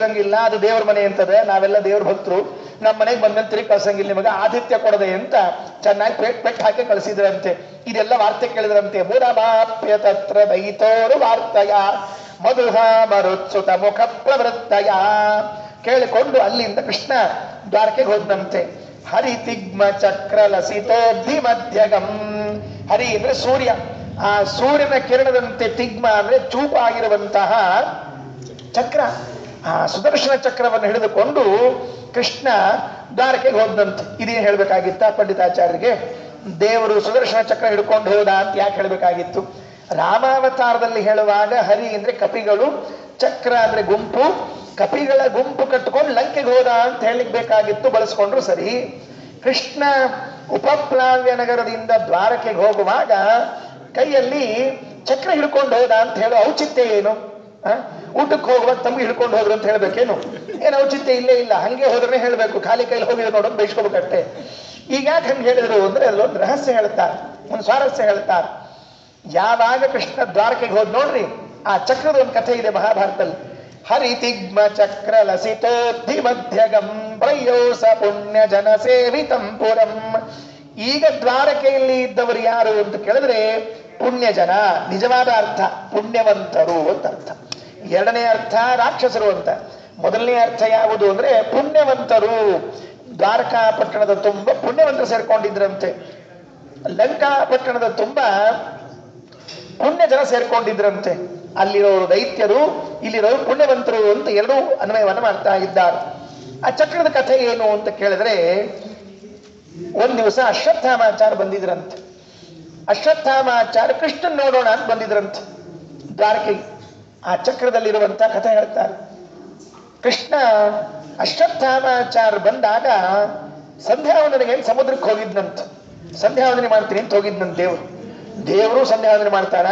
ಕಳ್ಸಂಗಿಲ್ಲ, ಅದು ದೇವ್ರ ಮನೆ ಅಂತದೆ, ನಾವೆಲ್ಲ ದೇವ್ರ ಭಕ್ತರು, ನಮ್ಮ ಮನೆಗೆ ಬಂದಂತ ತಿರುಗಿ ಕಳ್ಸಂಗಿಲ್ಲ, ನಿಮಗೆ ಆತಿಥ್ಯ ಕೊಡದೆ ಅಂತ ಚೆನ್ನಾಗಿ ಪೆಟ್ಟು ಹಾಕಿ ಕಳಿಸಿದ್ರಂತೆ. ಇದೆಲ್ಲ ವಾರ್ತೆ ಕೇಳಿದ್ರಂತೆ. ಮುರಮಾಪ್ಯ ತತ್ರ ದೈತೋರು ವಾರ್ತಯ ಮಧುಹ ಮರುತ್ಸುತ ಮುಖ ಪ್ರವೃತ್ತಯ. ಕೇಳಿಕೊಂಡು ಅಲ್ಲಿಂದ ಕೃಷ್ಣ ದ್ವಾರಕೆಗೆ ಹೋದಂತೆ. ಹರಿ ತಿಗ್ಮ ಚಕ್ರ ಲಸಿತೋಧಿ ಮಧ್ಯಗಂ. ಹರಿ ಅಂದ್ರೆ ಸೂರ್ಯ, ಆ ಸೂರ್ಯನ ಕಿರಣದಂತೆ ತಿಗ್ಮ ಅಂದ್ರೆ ಚೂಪಾಗಿರುವಂತಹ ಚಕ್ರ, ಆ ಸುದರ್ಶನ ಚಕ್ರವನ್ನು ಹಿಡಿದುಕೊಂಡು ಕೃಷ್ಣ ದ್ವಾರಕೆಗೆ ಹೋದಂತೆ. ಇದೇನು ಹೇಳ್ಬೇಕಾಗಿತ್ತ ಪಂಡಿತಾಚಾರ್ಯರಿಗೆ? ದೇವರು ಸುದರ್ಶನ ಚಕ್ರ ಹಿಡ್ಕೊಂಡು ಹೋದ ಅಂತ ಯಾಕೆ ಹೇಳ್ಬೇಕಾಗಿತ್ತು? ರಾಮಾವತಾರದಲ್ಲಿ ಹೇಳುವಾಗ ಹರಿ ಅಂದ್ರೆ ಕಪಿಗಳು, ಚಕ್ರ ಅಂದ್ರೆ ಗುಂಪು, ಕಪಿಗಳ ಗುಂಪು ಕಟ್ಟಿಕೊಂಡು ಲಂಕೆಗೆ ಹೋದ ಅಂತ ಹೇಳಿಕ್ ಬೇಕಾಗಿತ್ತು, ಬಳಸ್ಕೊಂಡ್ರು ಸರಿ. ಕೃಷ್ಣ ಉಪಪ್ಲಾವ್ಯ ನಗರದಿಂದ ದ್ವಾರಕೆಗೆ ಹೋಗುವಾಗ ಕೈಯಲ್ಲಿ ಚಕ್ರ ಹಿಡ್ಕೊಂಡು ಹೋದ ಅಂತ ಹೇಳೋ ಔಚಿತ್ಯ ಏನು? ಊಟಕ್ಕೆ ಹೋಗುವಾಗ ತಮ್ಗೆ ಹಿಡ್ಕೊಂಡು ಹೋದ್ರು ಅಂತ ಹೇಳ್ಬೇಕೇನು? ಏನು ಔಚಿತ್ಯ ಇಲ್ಲೇ ಇಲ್ಲ. ಹಂಗೆ ಹೋದ್ರೆ ಹೇಳ್ಬೇಕು, ಖಾಲಿ ಕೈಲಿ ಹೋಗಿದ್ರು ನೋಡೋದು ಬೈಸ್ಕೋಬೇಕಷ್ಟೇ. ಈಗ ಯಾಕೆ ಹಂಗೆ ಹೇಳಿದ್ರು ಅಂದ್ರೆ ಅಲ್ಲೊಂದು ರಹಸ್ಯ ಹೇಳ್ತಾರೆ, ಒಂದು ಸ್ವಾರಸ್ಯ ಹೇಳ್ತಾರೆ. ಯಾವಾಗ ಕೃಷ್ಣ ದ್ವಾರಕೆಗೆ ಹೋದ್ ನೋಡ್ರಿ, ಆ ಚಕ್ರದ ಒಂದು ಕಥೆ ಇದೆ ಮಹಾಭಾರತದಲ್ಲಿ. ಹರಿ ತಿಗ್ಮ ಚಕ್ರ ಲಸಿತೋಧಿ ಮಧ್ಯಗಂ ಪ್ರಯೋಸ ಪುಣ್ಯ ಜನ ಸೇವಿತಂ ಪುರಂ. ಈಗ ದ್ವಾರಕೆಯಲ್ಲಿ ಇದ್ದವರು ಯಾರು ಅಂತ ಕೇಳಿದ್ರೆ ಪುಣ್ಯ ಜನ, ನಿಜವಾದ ಅರ್ಥ ಪುಣ್ಯವಂತರು ಅಂತ ಅರ್ಥ. ಎರಡನೇ ಅರ್ಥ ರಾಕ್ಷಸರು ಅಂತ. ಮೊದಲನೇ ಅರ್ಥ ಯಾವುದು ಅಂದ್ರೆ ಪುಣ್ಯವಂತರು. ದ್ವಾರಕಾ ಪಟ್ಟಣದ ತುಂಬ ಪುಣ್ಯವಂತರು ಸೇರ್ಕೊಂಡಿದ್ರಂತೆ. ಲಂಕಾ ಪಟ್ಟಣದ ತುಂಬ ಪುಣ್ಯ ಜನ ಸೇರ್ಕೊಂಡಿದ್ರಂತೆ. ಅಲ್ಲಿರೋರು ದೈತ್ಯರು, ಇಲ್ಲಿರೋರು ಪುಣ್ಯವಂತರು ಅಂತ ಎರಡೂ ಅನ್ವಯವನ್ನು ಮಾಡ್ತಾ ಇದ್ದಾರೆ. ಆ ಚಕ್ರದ ಕಥೆ ಏನು ಅಂತ ಕೇಳಿದ್ರೆ, ಒಂದ್ ದಿವಸ ಅಶ್ವತ್ಥಾಮಾಚಾರ ಬಂದಿದ್ರಂತೆ. ಅಶ್ವತ್ಥಾಮಾಚಾರ ಕೃಷ್ಣನ್ ನೋಡೋಣ ಅಂತ ಬಂದಿದ್ರಂತೆ ದ್ವಾರಕೆಗೆ. ಆ ಚಕ್ರದಲ್ಲಿರುವಂತ ಕಥೆ ಹೇಳ್ತಾರೆ. ಕೃಷ್ಣ ಅಶ್ವತ್ಥಾಮಾಚಾರ ಬಂದಾಗ ಸಂಧ್ಯಾವಂದನೆಗೆ ಸಮುದ್ರಕ್ಕೆ ಹೋಗಿದ್ನಂತ. ಸಂಧ್ಯಾವಂದನೆ ಮಾಡ್ತೀನಿ ಅಂತ ಹೋಗಿದ್ನಂತ ದೇವರು ಸಂಧ್ಯಾವಂದನೆ ಮಾಡ್ತಾನ?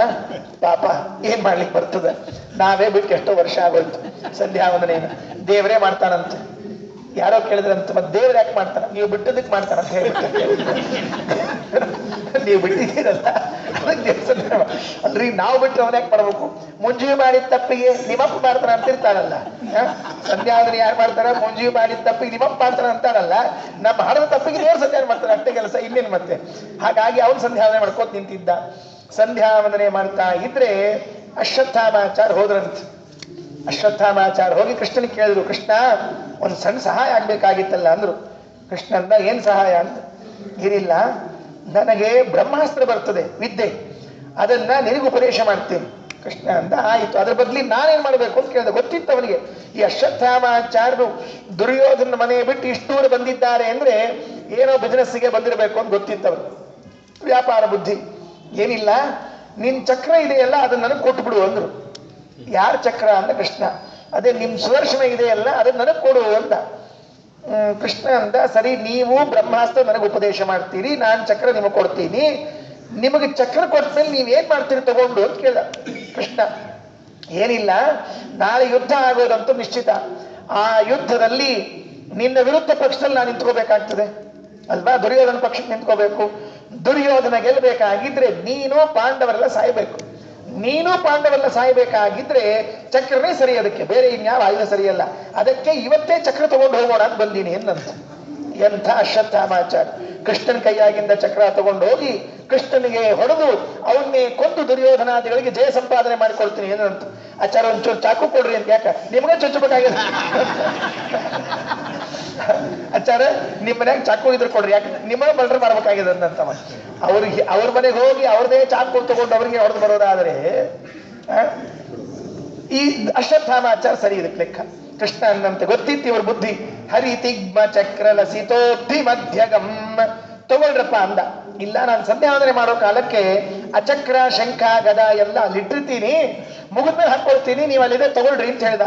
ಪಾಪ ಏನ್ ಮಾಡ್ಲಿಕ್ಕೆ ಬರ್ತದ, ನಾವೇ ಬಿಟ್ಟು ಎಷ್ಟೋ ವರ್ಷ ಆಗೋಯ್ತು ಸಂಧ್ಯಾವಂದನೆಯನ್ನು. ದೇವರೇ ಮಾಡ್ತಾನಂತ. ಯಾರೋ ಕೇಳಿದ್ರಂತ, ಮತ್ತೆ ದೇವ್ರು ಯಾಕೆ ಮಾಡ್ತಾನ? ನೀವು ಬಿಟ್ಟದಕ್ಕೆ ಮಾಡ್ತಾನ ಅಂತ ಹೇಳ್ಬಿಟ್ಟು. ನೀವು ಬಿಟ್ಟಿದ್ದೀರಲ್ಲ ಅಲ್ರಿ, ನಾವು ಬಿಟ್ಟು ಅವನ್ ಯಾಕೆ ಮಾಡ್ಬೇಕು? ಮುಂಜಿ ಮಾಡಿದ ತಪ್ಪಿಗೆ ನಿಮ್ಮಪ್ಪ ಮಾಡ್ತಾನ ಅಂತಿರ್ತಾರಲ್ಲ. ಸಂಧ್ಯಾವಂದನೆ ಯಾರು ಮಾಡ್ತಾರ? ಮುಂಜಿ ಮಾಡಿದ ತಪ್ಪಿಗೆ ನಿಮ್ಮಪ್ಪ ಮಾಡ್ತಾನ ಅಂತಾರಲ್ಲ. ನಮ್ಮ ಹಣದ ತಪ್ಪಿಗೆ ದೇವ್ರು ಸಂಧ್ಯಾವನೆ ಮಾಡ್ತಾನೆ, ಅಷ್ಟೇ ಕೆಲಸ, ಇನ್ನೇನು ಮತ್ತೆ. ಹಾಗಾಗಿ ಅವನು ಸಂಧ್ಯಾವಂದನೆ ಮಾಡ್ಕೋತ ನಿಂತಿದ್ದ. ಸಂಧ್ಯಾವಂದನೆ ಮಾಡ್ತಾ ಇದ್ರೆ ಅಶ್ವತ್ಥಾಮಾಚಾರ ಹೋದ್ರಂತ. ಅಶ್ವತ್ಥಾಮಾಚಾರ ಹೋಗಿ ಕೃಷ್ಣನಿಗೆ ಕೇಳಿದ್ರು, ಕೃಷ್ಣ ಒಂದು ಸಣ್ಣ ಸಹಾಯ ಆಗ್ಬೇಕಾಗಿತ್ತಲ್ಲ ಅಂದ್ರು. ಕೃಷ್ಣ ಅಂದ, ಏನ್ ಸಹಾಯ ಅಂತ? ಏನಿಲ್ಲ, ನನಗೆ ಬ್ರಹ್ಮಾಸ್ತ್ರ ಬರ್ತದೆ ವಿದ್ಯೆ, ಅದನ್ನ ನಿನಗೆ ಉಪದೇಶ ಮಾಡ್ತೀನಿ. ಕೃಷ್ಣ ಅಂದ, ಆಯಿತು, ಅದ್ರ ಬದ್ಲಿ ನಾನೇನ್ ಮಾಡ್ಬೇಕು ಅಂತ ಕೇಳಿದೆ. ಗೊತ್ತಿತ್ತು ಅವನಿಗೆ, ಈ ಅಶ್ವತ್ಥಾಮಾಚಾರ್ಯರು ದುರ್ಯೋಧನ ಮನೆ ಬಿಟ್ಟು ಇಷ್ಟು ದೂರ ಬಂದಿದ್ದಾರೆ ಅಂದ್ರೆ ಏನೋ ಬಿಸಿನೆಸ್ಸಿಗೆ ಬಂದಿರಬೇಕು ಅಂತ ಗೊತ್ತಿತ್ತು ಅವ್ರಿಗೆ, ವ್ಯಾಪಾರ ಬುದ್ಧಿ. ಏನಿಲ್ಲ, ನಿನ್ ಚಕ್ರ ಇದೆಯಲ್ಲ ಅದನ್ನ ನನಗೆ ಕೊಟ್ಟು ಬಿಡು ಅಂದ್ರು. ಯಾರ ಚಕ್ರ ಅಂದ ಕೃಷ್ಣ. ಅದೇ ನಿಮ್ ಸುದರ್ಶನ ಇದೆಯಲ್ಲ ಅದನ್ನ ನನಗೆ ಕೊಡು ಅಂತ. ಕೃಷ್ಣ ಅಂದ, ಸರಿ, ನೀವು ಬ್ರಹ್ಮಾಸ್ತ್ರ ನನಗೆ ಉಪದೇಶ ಮಾಡ್ತೀರಿ, ನಾನ್ ಚಕ್ರ ನಿಮಗೆ ಕೊಡ್ತೀನಿ. ನಿಮಗೆ ಚಕ್ರ ಕೊಟ್ಮೇಲೆ ನೀವೇನ್ ಮಾಡ್ತೀರಿ ತಗೊಂಡು ಅಂತ ಕೇಳ ಕೃಷ್ಣ. ಏನಿಲ್ಲ, ನಾಳೆ ಯುದ್ಧ ಆಗೋದಂತೂ ನಿಶ್ಚಿತ. ಆ ಯುದ್ಧದಲ್ಲಿ ನಿನ್ನ ವಿರುದ್ಧ ಪಕ್ಷದಲ್ಲಿ ನಾನು ನಿಂತ್ಕೋಬೇಕಾಗ್ತದೆ ಅಲ್ವಾ? ದುರ್ಯೋಧನ ಪಕ್ಷಕ್ಕೆ ನಿಂತ್ಕೋಬೇಕು. ದುರ್ಯೋಧನ ಗೆಲ್ಲಬೇಕಾಗಿದ್ರೆ ನೀನು ಪಾಂಡವರೆಲ್ಲ ಸಾಯ್ಬೇಕು. ನೀನು ಪಾಂಡವೆಲ್ಲ ಸಾಯ್ಬೇಕಾಗಿದ್ರೆ ಚಕ್ರನೇ ಸರಿ, ಅದಕ್ಕೆ ಬೇರೆ ಇನ್ಯಾವ ಆಯುಧ ಸರಿಯಲ್ಲ. ಅದಕ್ಕೆ ಇವತ್ತೇ ಚಕ್ರ ತಗೊಂಡು ಹೋಗೋಣ ಅಂತ ಬಂದೀನಿ ಎಂದಂತ. ಎಂಥ ಅಶ್ವತ್ಥಾಮಾಚಾರ! ಕೃಷ್ಣನ ಕೈಯಾಗಿಂದ ಚಕ್ರ ತಗೊಂಡು ಹೋಗಿ ಕೃಷ್ಣನಿಗೆ ಹೊಡೆದು ಅವನ್ನೇ ಕೊಂದು ದುರ್ಯೋಧನಾದಿಗಳಿಗೆ ಜಯ ಸಂಪಾದನೆ ಮಾಡಿಕೊಡ್ತೀನಿ ಏನಂತ. ಆಚಾರ ಒಂಚೂರು ಚಾಕು ಕೊಡ್ರಿ ಅಂತ. ಯಾಕ ನಿಮ್ಗೆ ಚುಚ್ಚಬೇಕಾಗಿದೆ? ಆಚಾರ ನಿಮ್ಮ ಮನ್ಯಾಗ ಚಾಕು ಇದ್ರೆ ಕೊಡ್ರಿ, ಯಾಕೆ ನಿಮ್ಮನ್ನ ಮರ್ಡರ್ ಮಾಡ್ಬೇಕಾಗಿದೆ ಅಂದಂತ. ಅವ್ರಿಗೆ ಅವ್ರ ಮನೆಗೆ ಹೋಗಿ ಅವ್ರದೇ ಚಾಕು ತಗೊಂಡು ಅವ್ರಿಗೆ ಹೊಡೆದು ಬರೋದಾದ್ರೆ ಈ ಅಶ್ವತ್ಥಾಮಾಚಾರ ಸರಿ ಇದಕ್ಕೆ ಲೆಕ್ಕ. ಕೃಷ್ಣ ಅನ್ನಂತೆ ಗೊತ್ತಿತ್ತು ಇವ್ರ ಬುದ್ಧಿ. ಹರಿ ತಿಗ್ಮ ಚಕ್ರ ಲಸಿತೋಧಿ ಮಧ್ಯಗಂ. ತಗೊಳ್ರಪ್ಪ ಅಂದ. ಇಲ್ಲ, ನಾನು ಸಂಧ್ಯಾವಂದನೆ ಮಾಡೋ ಕಾಲಕ್ಕೆ ಅಚಕ್ರ ಶಂಖ ಗದ ಎಲ್ಲ ಅಲ್ಲಿಟ್ಟಿರ್ತೀನಿ, ಮುಗಿದ್ಮೇಲೆ ಹಾಕೊಳ್ತೀನಿ, ನೀವು ಅಲ್ಲಿದೆ ತಗೊಳ್ರಿ ಅಂತ ಹೇಳ್ದ.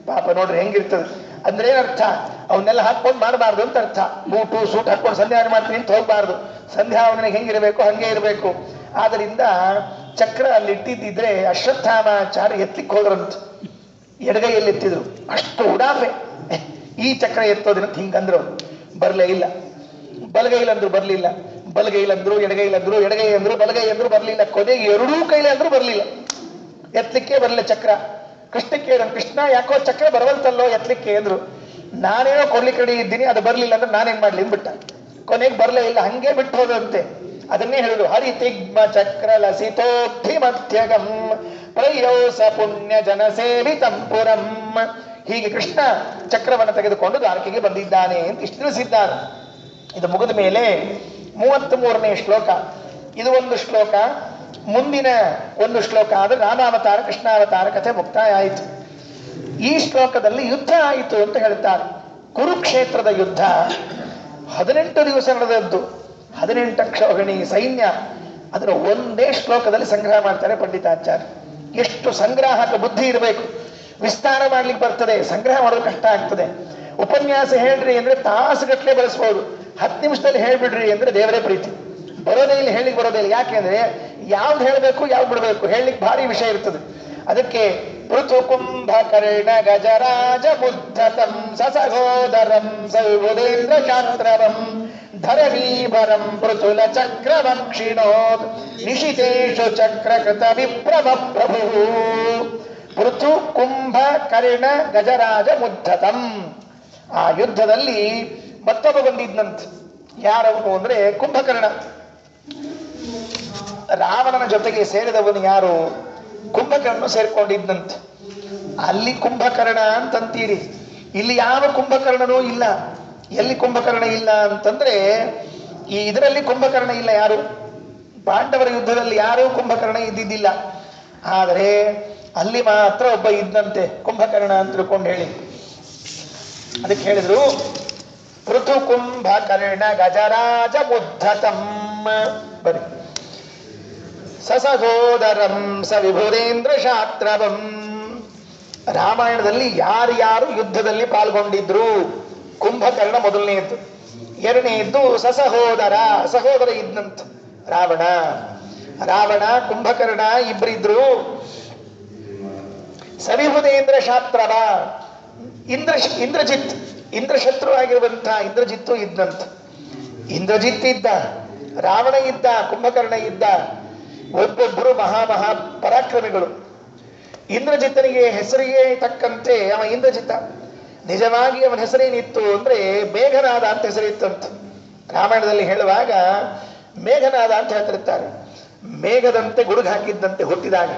ಪಾಪ ನೋಡ್ರಿ ಹೆಂಗಿರ್ತದೆ ಅಂದ್ರೆ ಅರ್ಥ, ಅವನ್ನೆಲ್ಲ ಹಾಕೊಂಡು ಮಾಡಬಾರ್ದು ಅಂತ ಅರ್ಥ. ಬೂಟು ಸೂಟ್ ಹಾಕೊಂಡು ಸಂಧ್ಯಾವಂದನೆ ಮಾಡ್ತೀನಿ ಅಂತ ಹೋಗ್ಬಾರ್ದು. ಸಂಧ್ಯಾವಂದನೆಗೆ ಹೆಂಗಿರ್ಬೇಕು ಹಂಗೆ ಇರಬೇಕು. ಆದ್ರಿಂದ ಚಕ್ರ ಅಲ್ಲಿ ಇಟ್ಟಿದ್ದಿದ್ರೆ ಅಶ್ವತ್ಥಾಮಾಚಾರ್ಯ ಎತ್ತಲಿಕ್ಕೆ ಹೋದ್ರಂತ. ಎಡಗೈಯಲ್ಲಿ ಎತ್ತಿದ್ರು, ಅಷ್ಟು ಉಡಾಫೆ. ಈ ಚಕ್ರ ಎತ್ತೋದಿನಂತ ಹಿಂಗಂದ್ರು, ಬರ್ಲೇ ಇಲ್ಲ. ಬಲಗೈಲಂದ್ರು ಬರ್ಲಿಲ್ಲ, ಬಲಗೈಲಂದ್ರು ಎಡಗೈಲಂದ್ರು, ಎಡಗೈ ಅಂದ್ರು ಬಲಗೈ ಅಂದ್ರು ಬರ್ಲಿಲ್ಲ, ಕೊನೆಗೆ ಎರಡೂ ಕೈಲೇ ಅಂದ್ರು ಬರ್ಲಿಲ್ಲ, ಎತ್ತಲಿಕ್ಕೆ ಬರಲಿಲ್ಲ ಚಕ್ರ. ಕೃಷ್ಣ ಕೇಳ, ಕೃಷ್ಣ ಯಾಕೋ ಚಕ್ರ ಬರವಲ್ತಲ್ಲೋ ಎತ್ತಲಿಕ್ಕೆ ಅಂದ್ರು. ನಾನೇನೋ ಕೊಡ್ಲಿಕ್ಕೆ ರೆಡಿ ಇದ್ದೀನಿ, ಅದು ಬರ್ಲಿಲ್ಲ ಅಂದ್ರೆ ನಾನೇನ್ ಮಾಡ್ಲಿ ಬಿಟ್ಟ. ಕೊನೆಗೆ ಬರ್ಲೇ ಇಲ್ಲ, ಹಂಗೆ ಬಿಟ್ಟು ಹೋದಂತೆ. ಅದನ್ನೇ ಹೇಳಿದ್ರು, ಹರಿತಿಗ್ಮ ಚಕ್ರ ಲಸಿತೋಕ್ತಿ ಮಧ್ಯಗಂ ಪ್ರಯೋಸ ಪುಣ್ಯ ಜನ ಸೇವಿತಂ ಪುರಂ. ಹೀಗೆ ಕೃಷ್ಣ ಚಕ್ರವನ್ನು ತೆಗೆದುಕೊಂಡು ದ್ವಾರಕೆಗೆ ಬಂದಿದ್ದಾನೆ ಅಂತ ಇಷ್ಟು ತಿಳಿಸಿದ್ದಾರೆ. ಇದು ಮುಗಿದ ಮೇಲೆ 33ನೇ ಶ್ಲೋಕ. ಇದು ಒಂದು ಶ್ಲೋಕ. ಮುಂದಿನ ಒಂದು ಶ್ಲೋಕ ಆದ್ರೆ ರಾಮಾವತಾರ ಕೃಷ್ಣಾವತಾರ ಕಥೆ ಮುಕ್ತಾಯ ಆಯಿತು. ಈ ಶ್ಲೋಕದಲ್ಲಿ ಯುದ್ಧ ಆಯಿತು ಅಂತ ಹೇಳ್ತಾರೆ. ಕುರುಕ್ಷೇತ್ರದ ಯುದ್ಧ 18 ದಿವಸ ನಡೆದದ್ದು. 18 ಅಕ್ಷೋಹಿಣಿ ಸೈನ್ಯ. ಅದರ ಒಂದೇ ಶ್ಲೋಕದಲ್ಲಿ ಸಂಗ್ರಹ ಮಾಡ್ತಾರೆ ಪಂಡಿತಾಚಾರ್ಯ. ಎಷ್ಟು ಸಂಗ್ರಾಹಕ ಬುದ್ಧಿ ಇರಬೇಕು. ವಿಸ್ತಾರ ಮಾಡ್ಲಿಕ್ಕೆ ಬರ್ತದೆ, ಸಂಗ್ರಹ ಮಾಡೋದು ಕಷ್ಟ ಆಗ್ತದೆ. ಉಪನ್ಯಾಸ ಹೇಳ್ರಿ ಅಂದ್ರೆ ತಾಸುಗಟ್ಟಲೆ ಬಳಸ್ಬೋದು. 10 ನಿಮಿಷದಲ್ಲಿ ಹೇಳ್ಬಿಡ್ರಿ ಅಂದ್ರೆ ದೇವರೇ ಪ್ರೀತಿ. ಬರೋದೇ ಇಲ್ಲ, ಹೇಳಿಕ್ ಬರೋದೇ ಇಲ್ಲ. ಯಾಕೆಂದ್ರೆ ಯಾವ್ದು ಹೇಳ್ಬೇಕು ಯಾವ್ದು ಬಿಡ್ಬೇಕು ಹೇಳಲಿಕ್ಕೆ ಭಾರಿ ವಿಷಯ ಇರ್ತದೆ. ಅದಕ್ಕೆ ಪೃಥು ಕುಂಭಕರ್ಣ ಗಜರಾಜ ಮುದ್ಧತಂ ಸಸಗೋದರಂ ಸೌಭುದೇಂದ್ರ ಚಾತ್ರವಂ ಧರಣೀಭರಂ ಪೃಥುಲ ಚಕ್ರವಕ್ಷಿಣೋದ್ ನಿಶಿತೇಶು ಚಕ್ರಕೃತ ವಿಪ್ರಮ ಪ್ರಭು. ಪೃಥು ಕುಂಭಕರ್ಣ ಗಜರಾಜ ಮುದ್ಧತಂ. ಆ ಯುದ್ಧದಲ್ಲಿ ಮತ್ತೊಬ್ಬ ಬಂದಿದ್ನಂತೆ. ಯಾರವನು ಅಂದ್ರೆ ಕುಂಭಕರ್ಣ. ರಾವಣನ ಜೊತೆಗೆ ಸೇರಿದವನು ಯಾರು? ಕುಂಭಕರ್ಣ ಸೇರ್ಕೊಂಡಿದ್ದಂತೆ. ಅಲ್ಲಿ ಕುಂಭಕರ್ಣ ಅಂತಂತೀರಿ, ಇಲ್ಲಿ ಯಾವ ಕುಂಭಕರ್ಣನೂ ಇಲ್ಲ. ಎಲ್ಲಿ ಕುಂಭಕರ್ಣ ಇಲ್ಲ ಅಂತಂದ್ರೆ ಈ ಇದರಲ್ಲಿ ಕುಂಭಕರ್ಣ ಇಲ್ಲ. ಯಾರು ಪಾಂಡವರ ಯುದ್ಧದಲ್ಲಿ ಯಾರೂ ಕುಂಭಕರ್ಣ ಇದ್ದಿದ್ದಿಲ್ಲ. ಆದರೆ ಅಲ್ಲಿ ಮಾತ್ರ ಒಬ್ಬ ಇದ್ದಂತೆ ಕುಂಭಕರ್ಣ ಅಂತ ತಿಳ್ಕೊಂಡು ಹೇಳಿ. ಅದಕ್ಕೆ ಹೇಳಿದ್ರು ಪೃಥು ಕುಂಭಕರ್ಣ ಗಜರಾಜ ಮುದ್ಧತಂ. ಬರಿ ಸಸಗೋದರಂ ಸ ವಿಭುರೇಂದ್ರ ಶಾತ್ರವಂ. ರಾಮಾಯಣದಲ್ಲಿ ಯಾರ್ಯಾರು ಯುದ್ಧದಲ್ಲಿ ಪಾಲ್ಗೊಂಡಿದ್ರು? ಕುಂಭಕರ್ಣ ಮೊದಲನೆಯದ್ದು. ಎರಡನೆಯದ್ದು ಸಸಹೋದರ. ಸಹೋದರ ಇದ್ನಂತ ರಾವಣ ಕುಂಭಕರ್ಣ ಇಬ್ಬರಿದ್ರು. ಸವಿಭುದೇಂದ್ರ ಶಾತ್ರವ. ಇಂದ್ರಜಿತ್ ಇಂದ್ರಶತ್ರು ಆಗಿರುವಂತಹ ಇಂದ್ರಜಿತ್ತು ಇದ್ದಂತ. ಇಂದ್ರಜಿತ್ ಇದ್ದ, ರಾವಣ ಇದ್ದ, ಕುಂಭಕರ್ಣ ಇದ್ದ. ಒಬ್ಬೊಬ್ಬರು ಮಹಾ ಪರಾಕ್ರಮಿಗಳು. ಇಂದ್ರಜಿತ್ತನಿಗೆ ಹೆಸರಿಗೆ ತಕ್ಕಂತೆ ಅವ ಇಂದ್ರಜಿತ್ತ. ನಿಜವಾಗಿ ಅವನ ಹೆಸರೇನಿತ್ತು ಅಂದ್ರೆ ಮೇಘನಾದ ಅಂತ ಹೆಸರಿತ್ತಂತ. ರಾಮಾಯಣದಲ್ಲಿ ಹೇಳುವಾಗ ಮೇಘನಾದ ಅಂತ ಹೇಳ್ತಿರ್ತಾರೆ. ಮೇಘದಂತೆ ಗುಡುಗು ಹಾಕಿದ್ದಂತೆ ಹುಟ್ಟಿದಾಗ.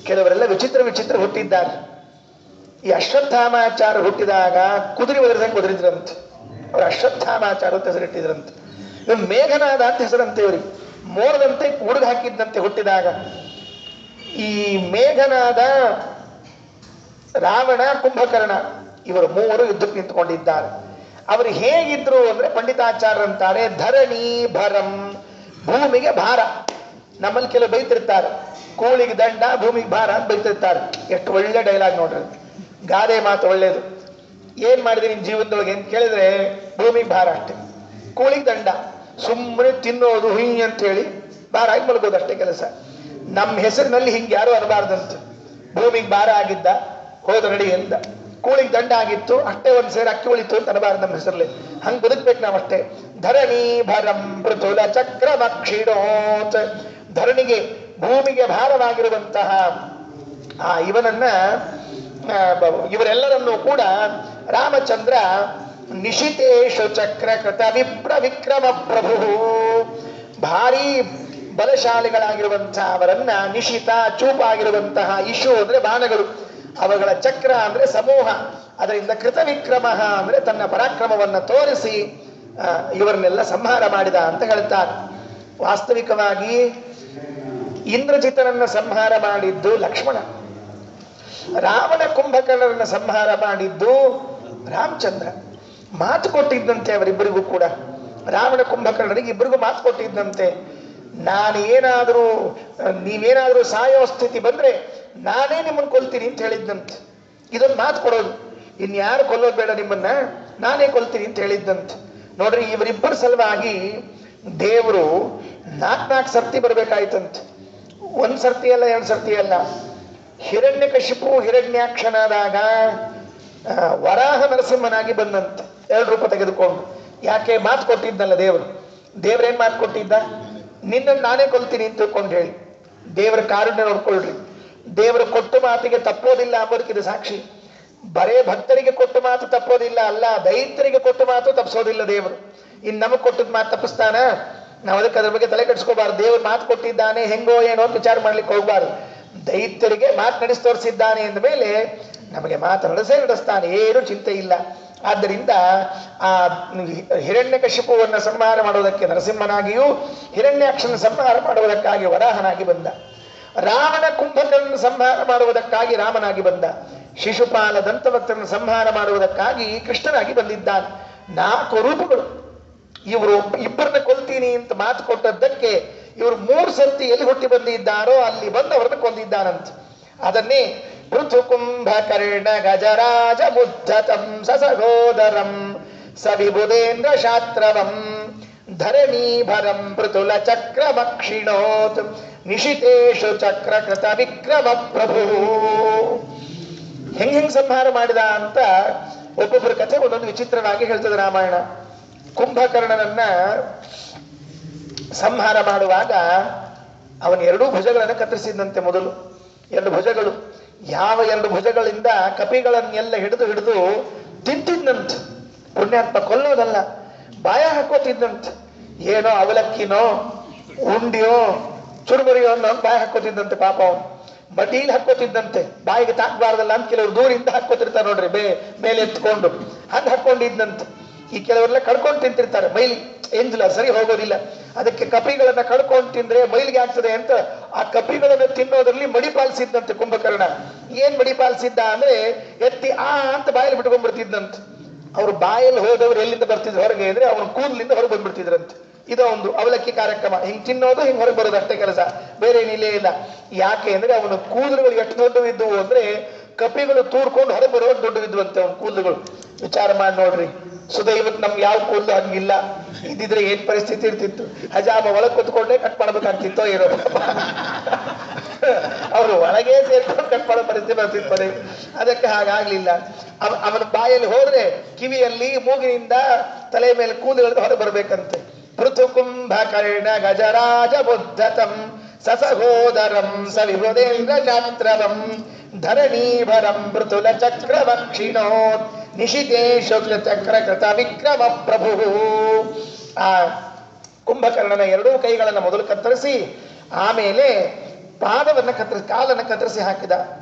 ಕೆಲವರೆಲ್ಲ ವಿಚಿತ್ರ ಹುಟ್ಟಿದ್ದಾರೆ. ಈ ಅಶ್ವತ್ಥಾಮಾಚಾರ ಹುಟ್ಟಿದಾಗ ಕುದುರೆ ಒದರಿದಂಗೆ ಒದರಿದ್ರಂತೆ. ಅವ್ರು ಅಶ್ವತ್ಥಾಮಾಚಾರ ಅಂತ ಹೆಸರಿಟ್ಟಿದ್ರಂತೆ. ಇವ್ ಮೇಘನಾದ ಅಂತ ಹೆಸರಂತೆ ಇವರಿಗೆ. ಮೋಡದಂತೆ ಗುಡುಗು ಹಾಕಿದ್ದಂತೆ ಹುಟ್ಟಿದಾಗ. ಈ ಮೇಘನಾದ, ರಾವಣ, ಕುಂಭಕರ್ಣ ಇವರು ಮೂವರು ಯುದ್ಧಕ್ಕೆ ನಿಂತುಕೊಂಡಿದ್ದಾರೆ. ಅವರು ಹೇಗಿದ್ರು ಅಂದ್ರೆ ಪಂಡಿತಾಚಾರ್ಯರಂತಾರೆ ಧರಣಿ ಭರಂ. ಭೂಮಿಗೆ ಭಾರ. ನಮ್ಮಲ್ಲಿ ಕೆಲವು ಬೈತಿರ್ತಾರೆ, ಕೂಳಿಗೆ ದಂಡ ಭೂಮಿಗೆ ಭಾರ ಅಂತ ಬೈತಿರ್ತಾರೆ. ಎಷ್ಟು ಒಳ್ಳೆ ಡೈಲಾಗ್ ನೋಡ್ರಿ. ಗಾದೆ ಮಾತು ಒಳ್ಳೇದು. ಏನ್ ಮಾಡಿದೆ ನಿನ್ ಜೀವನದೊಳಗೆ ಅಂತ ಕೇಳಿದ್ರೆ ಭೂಮಿಗೆ ಭಾರ ಅಷ್ಟೇ. ಕೂಳಿಗೆ ದಂಡ, ಸುಮ್ಮನೆ ತಿನ್ನೋದು ಹುಯಿ ಅಂತ ಹೇಳಿ ಭಾರ ಆಗಿ ಮಲ್ಕೋದು ಅಷ್ಟೇ ಕೆಲಸ. ನಮ್ಮ ಹೆಸರಿನಲ್ಲಿ ಹಿಂಗೆ ಯಾರು ಅರಬಾರ್ದಂತ. ಭೂಮಿಗೆ ಭಾರ ಆಗಿದ್ದ ಹೋದ ನಡಿ ಎಂದ. ಕೂಳಿಗೆ ದಂಡ ಆಗಿತ್ತು ಅಷ್ಟೇ, ಒಂದ್ ಸೇರಿ ಅಕ್ಕಿ ಉಳಿತು ಅಂತ ಅನಬಾರ್ದು ನಮ್ಮ ಹೆಸರಲ್ಲಿ. ಹಂಗೆ ಬದುಕ್ಬೇಕು ನಾವಷ್ಟೇ. ಧರಣಿ ಭರಂ ಪೃಥುಲ ಚಕ್ರವಕ್ಷಿಣೋತ್. ಧರಣಿಗೆ ಭೂಮಿಗೆ ಭಾರವಾಗಿರುವಂತಹ ಇವನನ್ನ ಇವರೆಲ್ಲರನ್ನೂ ಕೂಡ ರಾಮಚಂದ್ರ ನಿಶಿತೇಶು ಚಕ್ರಕೃತ ವಿಕ್ರಮ ಪ್ರಭು. ಭಾರೀ ಬಲಶಾಲಿಗಳಾಗಿರುವಂತಹ ಅವರನ್ನ ನಿಶಿತ ಚೂಪಾಗಿರುವಂತಹ ಇಶು ಅಂದ್ರೆ ಬಾಣಗಳು, ಅವುಗಳ ಚಕ್ರ ಅಂದ್ರೆ ಸಮೂಹ, ಅದರಿಂದ ಕೃತವಿಕ್ರಮ ಅಂದ್ರೆ ತನ್ನ ಪರಾಕ್ರಮವನ್ನು ತೋರಿಸಿ ಇವರನ್ನೆಲ್ಲ ಸಂಹಾರ ಮಾಡಿದ ಅಂತ ಹೇಳ್ತಾರೆ. ವಾಸ್ತವಿಕವಾಗಿ ಇಂದ್ರಜಿತನನ್ನ ಸಂಹಾರ ಮಾಡಿದ್ದು ಲಕ್ಷ್ಮಣ. ರಾವಣ ಕುಂಭಕರ್ಣರನ್ನ ಸಂಹಾರ ಮಾಡಿದ್ದು ರಾಮಚಂದ್ರ. ಮಾತು ಕೊಟ್ಟಿದ್ದಂತೆ ಅವರಿಬ್ಬರಿಗೂ ಕೂಡ. ರಾವಣ ಕುಂಭಕರ್ಣರಿಗೆ ಇಬ್ಬರಿಗೂ ಮಾತು ಕೊಟ್ಟಿದ್ದಂತೆ, ನೀವೇನಾದ್ರೂ ಸಾಯೋ ಸ್ಥಿತಿ ಬಂದ್ರೆ ನಾನೇ ನಿಮ್ಮನ್ನು ಕೊಲ್ತೀನಿ ಅಂತ ಹೇಳಿದ್ದಂತೆ. ಇದೊಂದು ಮಾತು ಕೊಡೋದು. ಇನ್ಯಾರು ಕೊಲ್ಲೋದು ಬೇಡ, ನಿಮ್ಮನ್ನ ನಾನೇ ಕೊಲ್ತೀನಿ ಅಂತ ಹೇಳಿದ್ದಂತೆ. ನೋಡ್ರಿ, ಇವರಿಬ್ಬರ ಸಲುವಾಗಿ ದೇವರು 4 ಸರ್ತಿ ಬರ್ಬೇಕಾಯ್ತಂತೆ. 1 ಸರ್ತಿ ಅಲ್ಲ, 2 ಸರ್ತಿ ಅಲ್ಲ. ಹಿರಣ್ಯಕಶಿಪು ಹಿರಣ್ಯಾಕ್ಷನಾದಾಗ ವರಾಹ ನರಸಿಂಹನಾಗಿ ಬಂದಂತೆ 2 ರೂಪ ತೆಗೆದುಕೊಂಡು. ಯಾಕೆ? ಮಾತು ಕೊಟ್ಟಿದ್ನಲ್ಲ ದೇವರು. ದೇವ್ರೇನ್ ಮಾತು ಕೊಟ್ಟಿದ್ದ? ನಿನ್ನನ್ನು ನಾನೇ ಕೊಲ್ತೀನಿ ಅಂತ ತಿಳ್ಕೊಂಡು ಹೇಳಿ. ದೇವರ ಕಾರುಣ್ಯ ನೋಡ್ಕೊಳ್ರಿ. ದೇವರು ಕೊಟ್ಟು ಮಾತಿಗೆ ತಪ್ಪೋದಿಲ್ಲ ಅಂಬೋದಕ್ಕೆ ಇದು ಸಾಕ್ಷಿ. ಬರೇ ಭಕ್ತರಿಗೆ ಕೊಟ್ಟು ಮಾತು ತಪ್ಪೋದಿಲ್ಲ ಅಲ್ಲ, ದೈತ್ಯರಿಗೆ ಕೊಟ್ಟು ಮಾತು ತಪ್ಪಿಸೋದಿಲ್ಲ ದೇವರು. ಇನ್ ನಮಗ್ ಕೊಟ್ಟದ್ ಮಾತು ತಪ್ಪಿಸ್ತಾನ? ನಾವು ಅದಕ್ಕೆ ಅದ್ರ ಬಗ್ಗೆ ತಲೆ ಕೆಡಿಸ್ಕೋಬಾರ್ದು. ದೇವ್ರು ಮಾತು ಕೊಟ್ಟಿದ್ದಾನೆ ಹೆಂಗೋ ಏನೋ ಅಂತ ವಿಚಾರ ಮಾಡ್ಲಿಕ್ಕೆ ಹೋಗ್ಬಾರ್ದು. ದೈತ್ಯರಿಗೆ ಮಾತು ನಡೆಸಿ ತೋರಿಸಿದ್ದಾನೆ ಅಂದ ಮೇಲೆ ನಮಗೆ ಮಾತು ನಡೆಸ್ತಾನೆ, ಏನು ಚಿಂತೆ ಇಲ್ಲ. ಆದ್ದರಿಂದ ಆ ಹಿರಣ್ಯಕಶಿಪುವನ್ನು ಸಂಹಾರ ಮಾಡುವುದಕ್ಕೆ ನರಸಿಂಹನಾಗಿಯೂ, ಹಿರಣ್ಯಾಕ್ಷನ ಸಂಹಾರ ಮಾಡುವುದಕ್ಕಾಗಿ ವರಾಹನಾಗಿ ಬಂದ. ರಾಮನ ಕುಂಭಕರ್ಣನ ಸಂಹಾರ ಮಾಡುವುದಕ್ಕಾಗಿ ರಾಮನಾಗಿ ಬಂದ. ಶಿಶುಪಾಲ ದಂತವಕ್ತರನ್ನು ಸಂಹಾರ ಮಾಡುವುದಕ್ಕಾಗಿ ಕೃಷ್ಣನಾಗಿ ಬಂದಿದ್ದಾನೆ. 4 ರೂಪಗಳು. ಇವರು ಇಬ್ಬರನ್ನ ಕೊಲ್ತೀನಿ ಅಂತ ಮಾತು ಕೊಟ್ಟದ್ದಕ್ಕೆ ಇವರು 3 ಸರ್ತಿ ಎಲ್ಲಿ ಹುಟ್ಟಿ ಬಂದಿದ್ದಾರೋ ಅಲ್ಲಿ ಬಂದು ಅವರನ್ನು ಕೊಂದಿದ್ದಾನಂತ. ಅದನ್ನೇ ಪೃಥು ಕುಂಭಕರ್ಣ ಗಜರಾಜ ಮುದ್ಧತಂ ಸಸಗೋದರಂ ಸವಿಬುಧೇಂದ್ರ ಶಾತ್ರವಂ ಧರಣೀಭರಂ ಪೃಥುಲ ಚಕ್ರಮಕ್ಷಿಣೋತ್ ನಿಶಿತೇಶು ಚಕ್ರ ಕೃತ ವಿಕ್ರಮ ಪ್ರಭು. ಹೆಂಗ್ ಸಂಹಾರ ಮಾಡಿದ ಅಂತ ಒಬ್ಬೊಬ್ಬರ ಕಥೆ ಒಂದೊಂದು ವಿಚಿತ್ರವಾಗಿ ಹೇಳ್ತದೆ ರಾಮಾಯಣ. ಕುಂಭಕರ್ಣನನ್ನ ಸಂಹಾರ ಮಾಡುವಾಗ ಅವನ 2 ಭುಜಗಳನ್ನು ಕತ್ತರಿಸಿದಂತೆ. ಮೊದಲು 2 ಭುಜಗಳು, ಯಾವ 2 ಭುಜಗಳಿಂದ ಕಪಿಗಳನ್ನೆಲ್ಲ ಹಿಡಿದು ತಿಂತಿದ್ನಂತ. ಪುಣ್ಯಾತ್ಮ ಕೊಲ್ಲೋದಲ್ಲ, ಬಾಯ ಹಾಕೋತಿದ್ದಂತ. ಏನೋ ಅವಲಕ್ಕಿನೋ ಉಂಡಿಯೋ ಚುರುಮುರಿಯೋ ಅನ್ನೋ ಬಾಯ ಹಾಕೋತಿದ್ದಂತೆ. ಪಾಪ ಅವನು ಮಟೀಲಿ ಹಾಕೋತಿದ್ದಂತೆ, ಬಾಯಿಗೆ ತಾಕಬಾರ್ದಲ್ಲ ಅಂತ ಕೆಲವರು ದೂರಿಂದ ಹಾಕೋತಿರ್ತಾರೆ ನೋಡ್ರಿ, ಮೇಲೆ ಎತ್ಕೊಂಡು ಹಂಗೆ ಹಾಕೊಂಡಿದ್ದಂತೆ. ಈ ಕೆಲವರೆಲ್ಲ ಕಡ್ಕೊಂಡು ತಿಂತಿರ್ತಾರೆ, ಮೈಲಿ ಎಂಜಿಲ್ಲ, ಸರಿ ಹೋಗೋದಿಲ್ಲ. ಅದಕ್ಕೆ ಕಪಿಗಳನ್ನ ಕಡ್ಕೊಂಡು ತಿಂದ್ರೆ ಮೈಲಿಗೆ ಆಗ್ತದೆ ಅಂತ ಆ ಕಪಿಗಳನ್ನ ತಿನ್ನೋದ್ರಲ್ಲಿ ಮಡಿಪಾಲಿಸಿದ್ದಂತೆ ಕುಂಭಕರ್ಣ. ಏನ್ ಮಡಿಪಾಲಿಸಿದ್ದ ಅಂದ್ರೆ ಎತ್ತಿ ಅಂತ ಬಾಯಲ್ಲಿ ಬಿಟ್ಕೊಂಡ್ಬಿಡ್ತಿದ್ದಂತೆ. ಅವ್ರು ಬಾಯಲ್ಲಿ ಹೋದವ್ರು ಎಲ್ಲಿಂದ ಬರ್ತಿದ್ರು ಹೊರಗೆ ಅಂದ್ರೆ ಅವನ ಕೂದಲಿಂದ ಹೊರಗೆ ಬಂದ್ಬಿಡ್ತಿದ್ರಂತೆ. ಇದು ಒಂದು ಅವಲಕ್ಕಿ ಕಾರ್ಯಕ್ರಮ. ಹಿಂಗ್ ತಿನ್ನೋದು, ಹಿಂಗ್ ಹೊರಗೆ ಬರೋದು ಅಷ್ಟೇ ಕೆಲಸ, ಬೇರೆ ಏನಿಲ್ಲೇ ಇಲ್ಲ. ಯಾಕೆ ಅಂದ್ರೆ ಅವನ ಕೂದಲುಗಳು ಎಷ್ಟು ದೊಡ್ಡವಿದ್ದವು ಅಂದ್ರೆ ಕಪಿಗಳು ತೂರ್ಕೊಂಡು ಹೊರಗೆ ಬರೋದು ದೊಡ್ಡವಿದ್ವಂತೆ ಅವನ ಕೂದಲುಗಳು. ವಿಚಾರ ಮಾಡಿ ನೋಡ್ರಿ, ಸುದೈವತ್ ನಮ್ಗೆ ಯಾವ ಕೂದಲು ಹಂಗಿಲ್ಲ. ಇದ್ದಿದ್ರೆ ಏನ್ ಪರಿಸ್ಥಿತಿ ಇರ್ತಿತ್ತು? ಹಜಾಮ ಒಳಗೆ ಕೂತ್ಕೊಂಡೇ ಕಟ್ ಮಾಡ್ಬೇಕಾಗ್ತಿತ್ತೋ ಏನೋ. ಅವರು ಒಳಗೆ ಸೇರ್ಕೊಂಡು ಕಟ್ ಮಾಡೋ ಪರಿಸ್ಥಿತಿ ಬರ್ತಿರ್ತಾರೆ. ಅದಕ್ಕೆ ಹಾಗಾಗ್ಲಿಲ್ಲ. ಅವನ ಬಾಯಲ್ಲಿ ಹೋದ್ರೆ ಕಿವಿಯಲ್ಲಿ ಮೂಗಿನಿಂದ ತಲೆ ಮೇಲೆ ಕೂದಲು ಹೊರಗೆ ಬರ್ಬೇಕಂತೆ. ಪೃಥು ಕುಂಭಕರ್ಣ ಗಜರಾಜ ಬುದ್ಧತಂ ಸಸಗೋದರಂ ಸವಿಬುಧೇಂದ್ರ ಚಾತ್ರವಂ ಧರಣೀಭರಂ ಮೃತುಲ ಚಕ್ರವಕ್ಷಿಣೋತ್ ನಿಶಿತೇಶು ಚಕ್ರ ಕೃತ ವಿಕ್ರಮ ಪ್ರಭು. ಆ ಕುಂಭಕರ್ಣನ 2 ಕೈಗಳನ್ನು ಮೊದಲು ಕತ್ತರಿಸಿ ಆಮೇಲೆ ಪಾದವನ್ನ ಕಾಲನ್ನ ಕತ್ತರಿಸಿ ಹಾಕಿದ.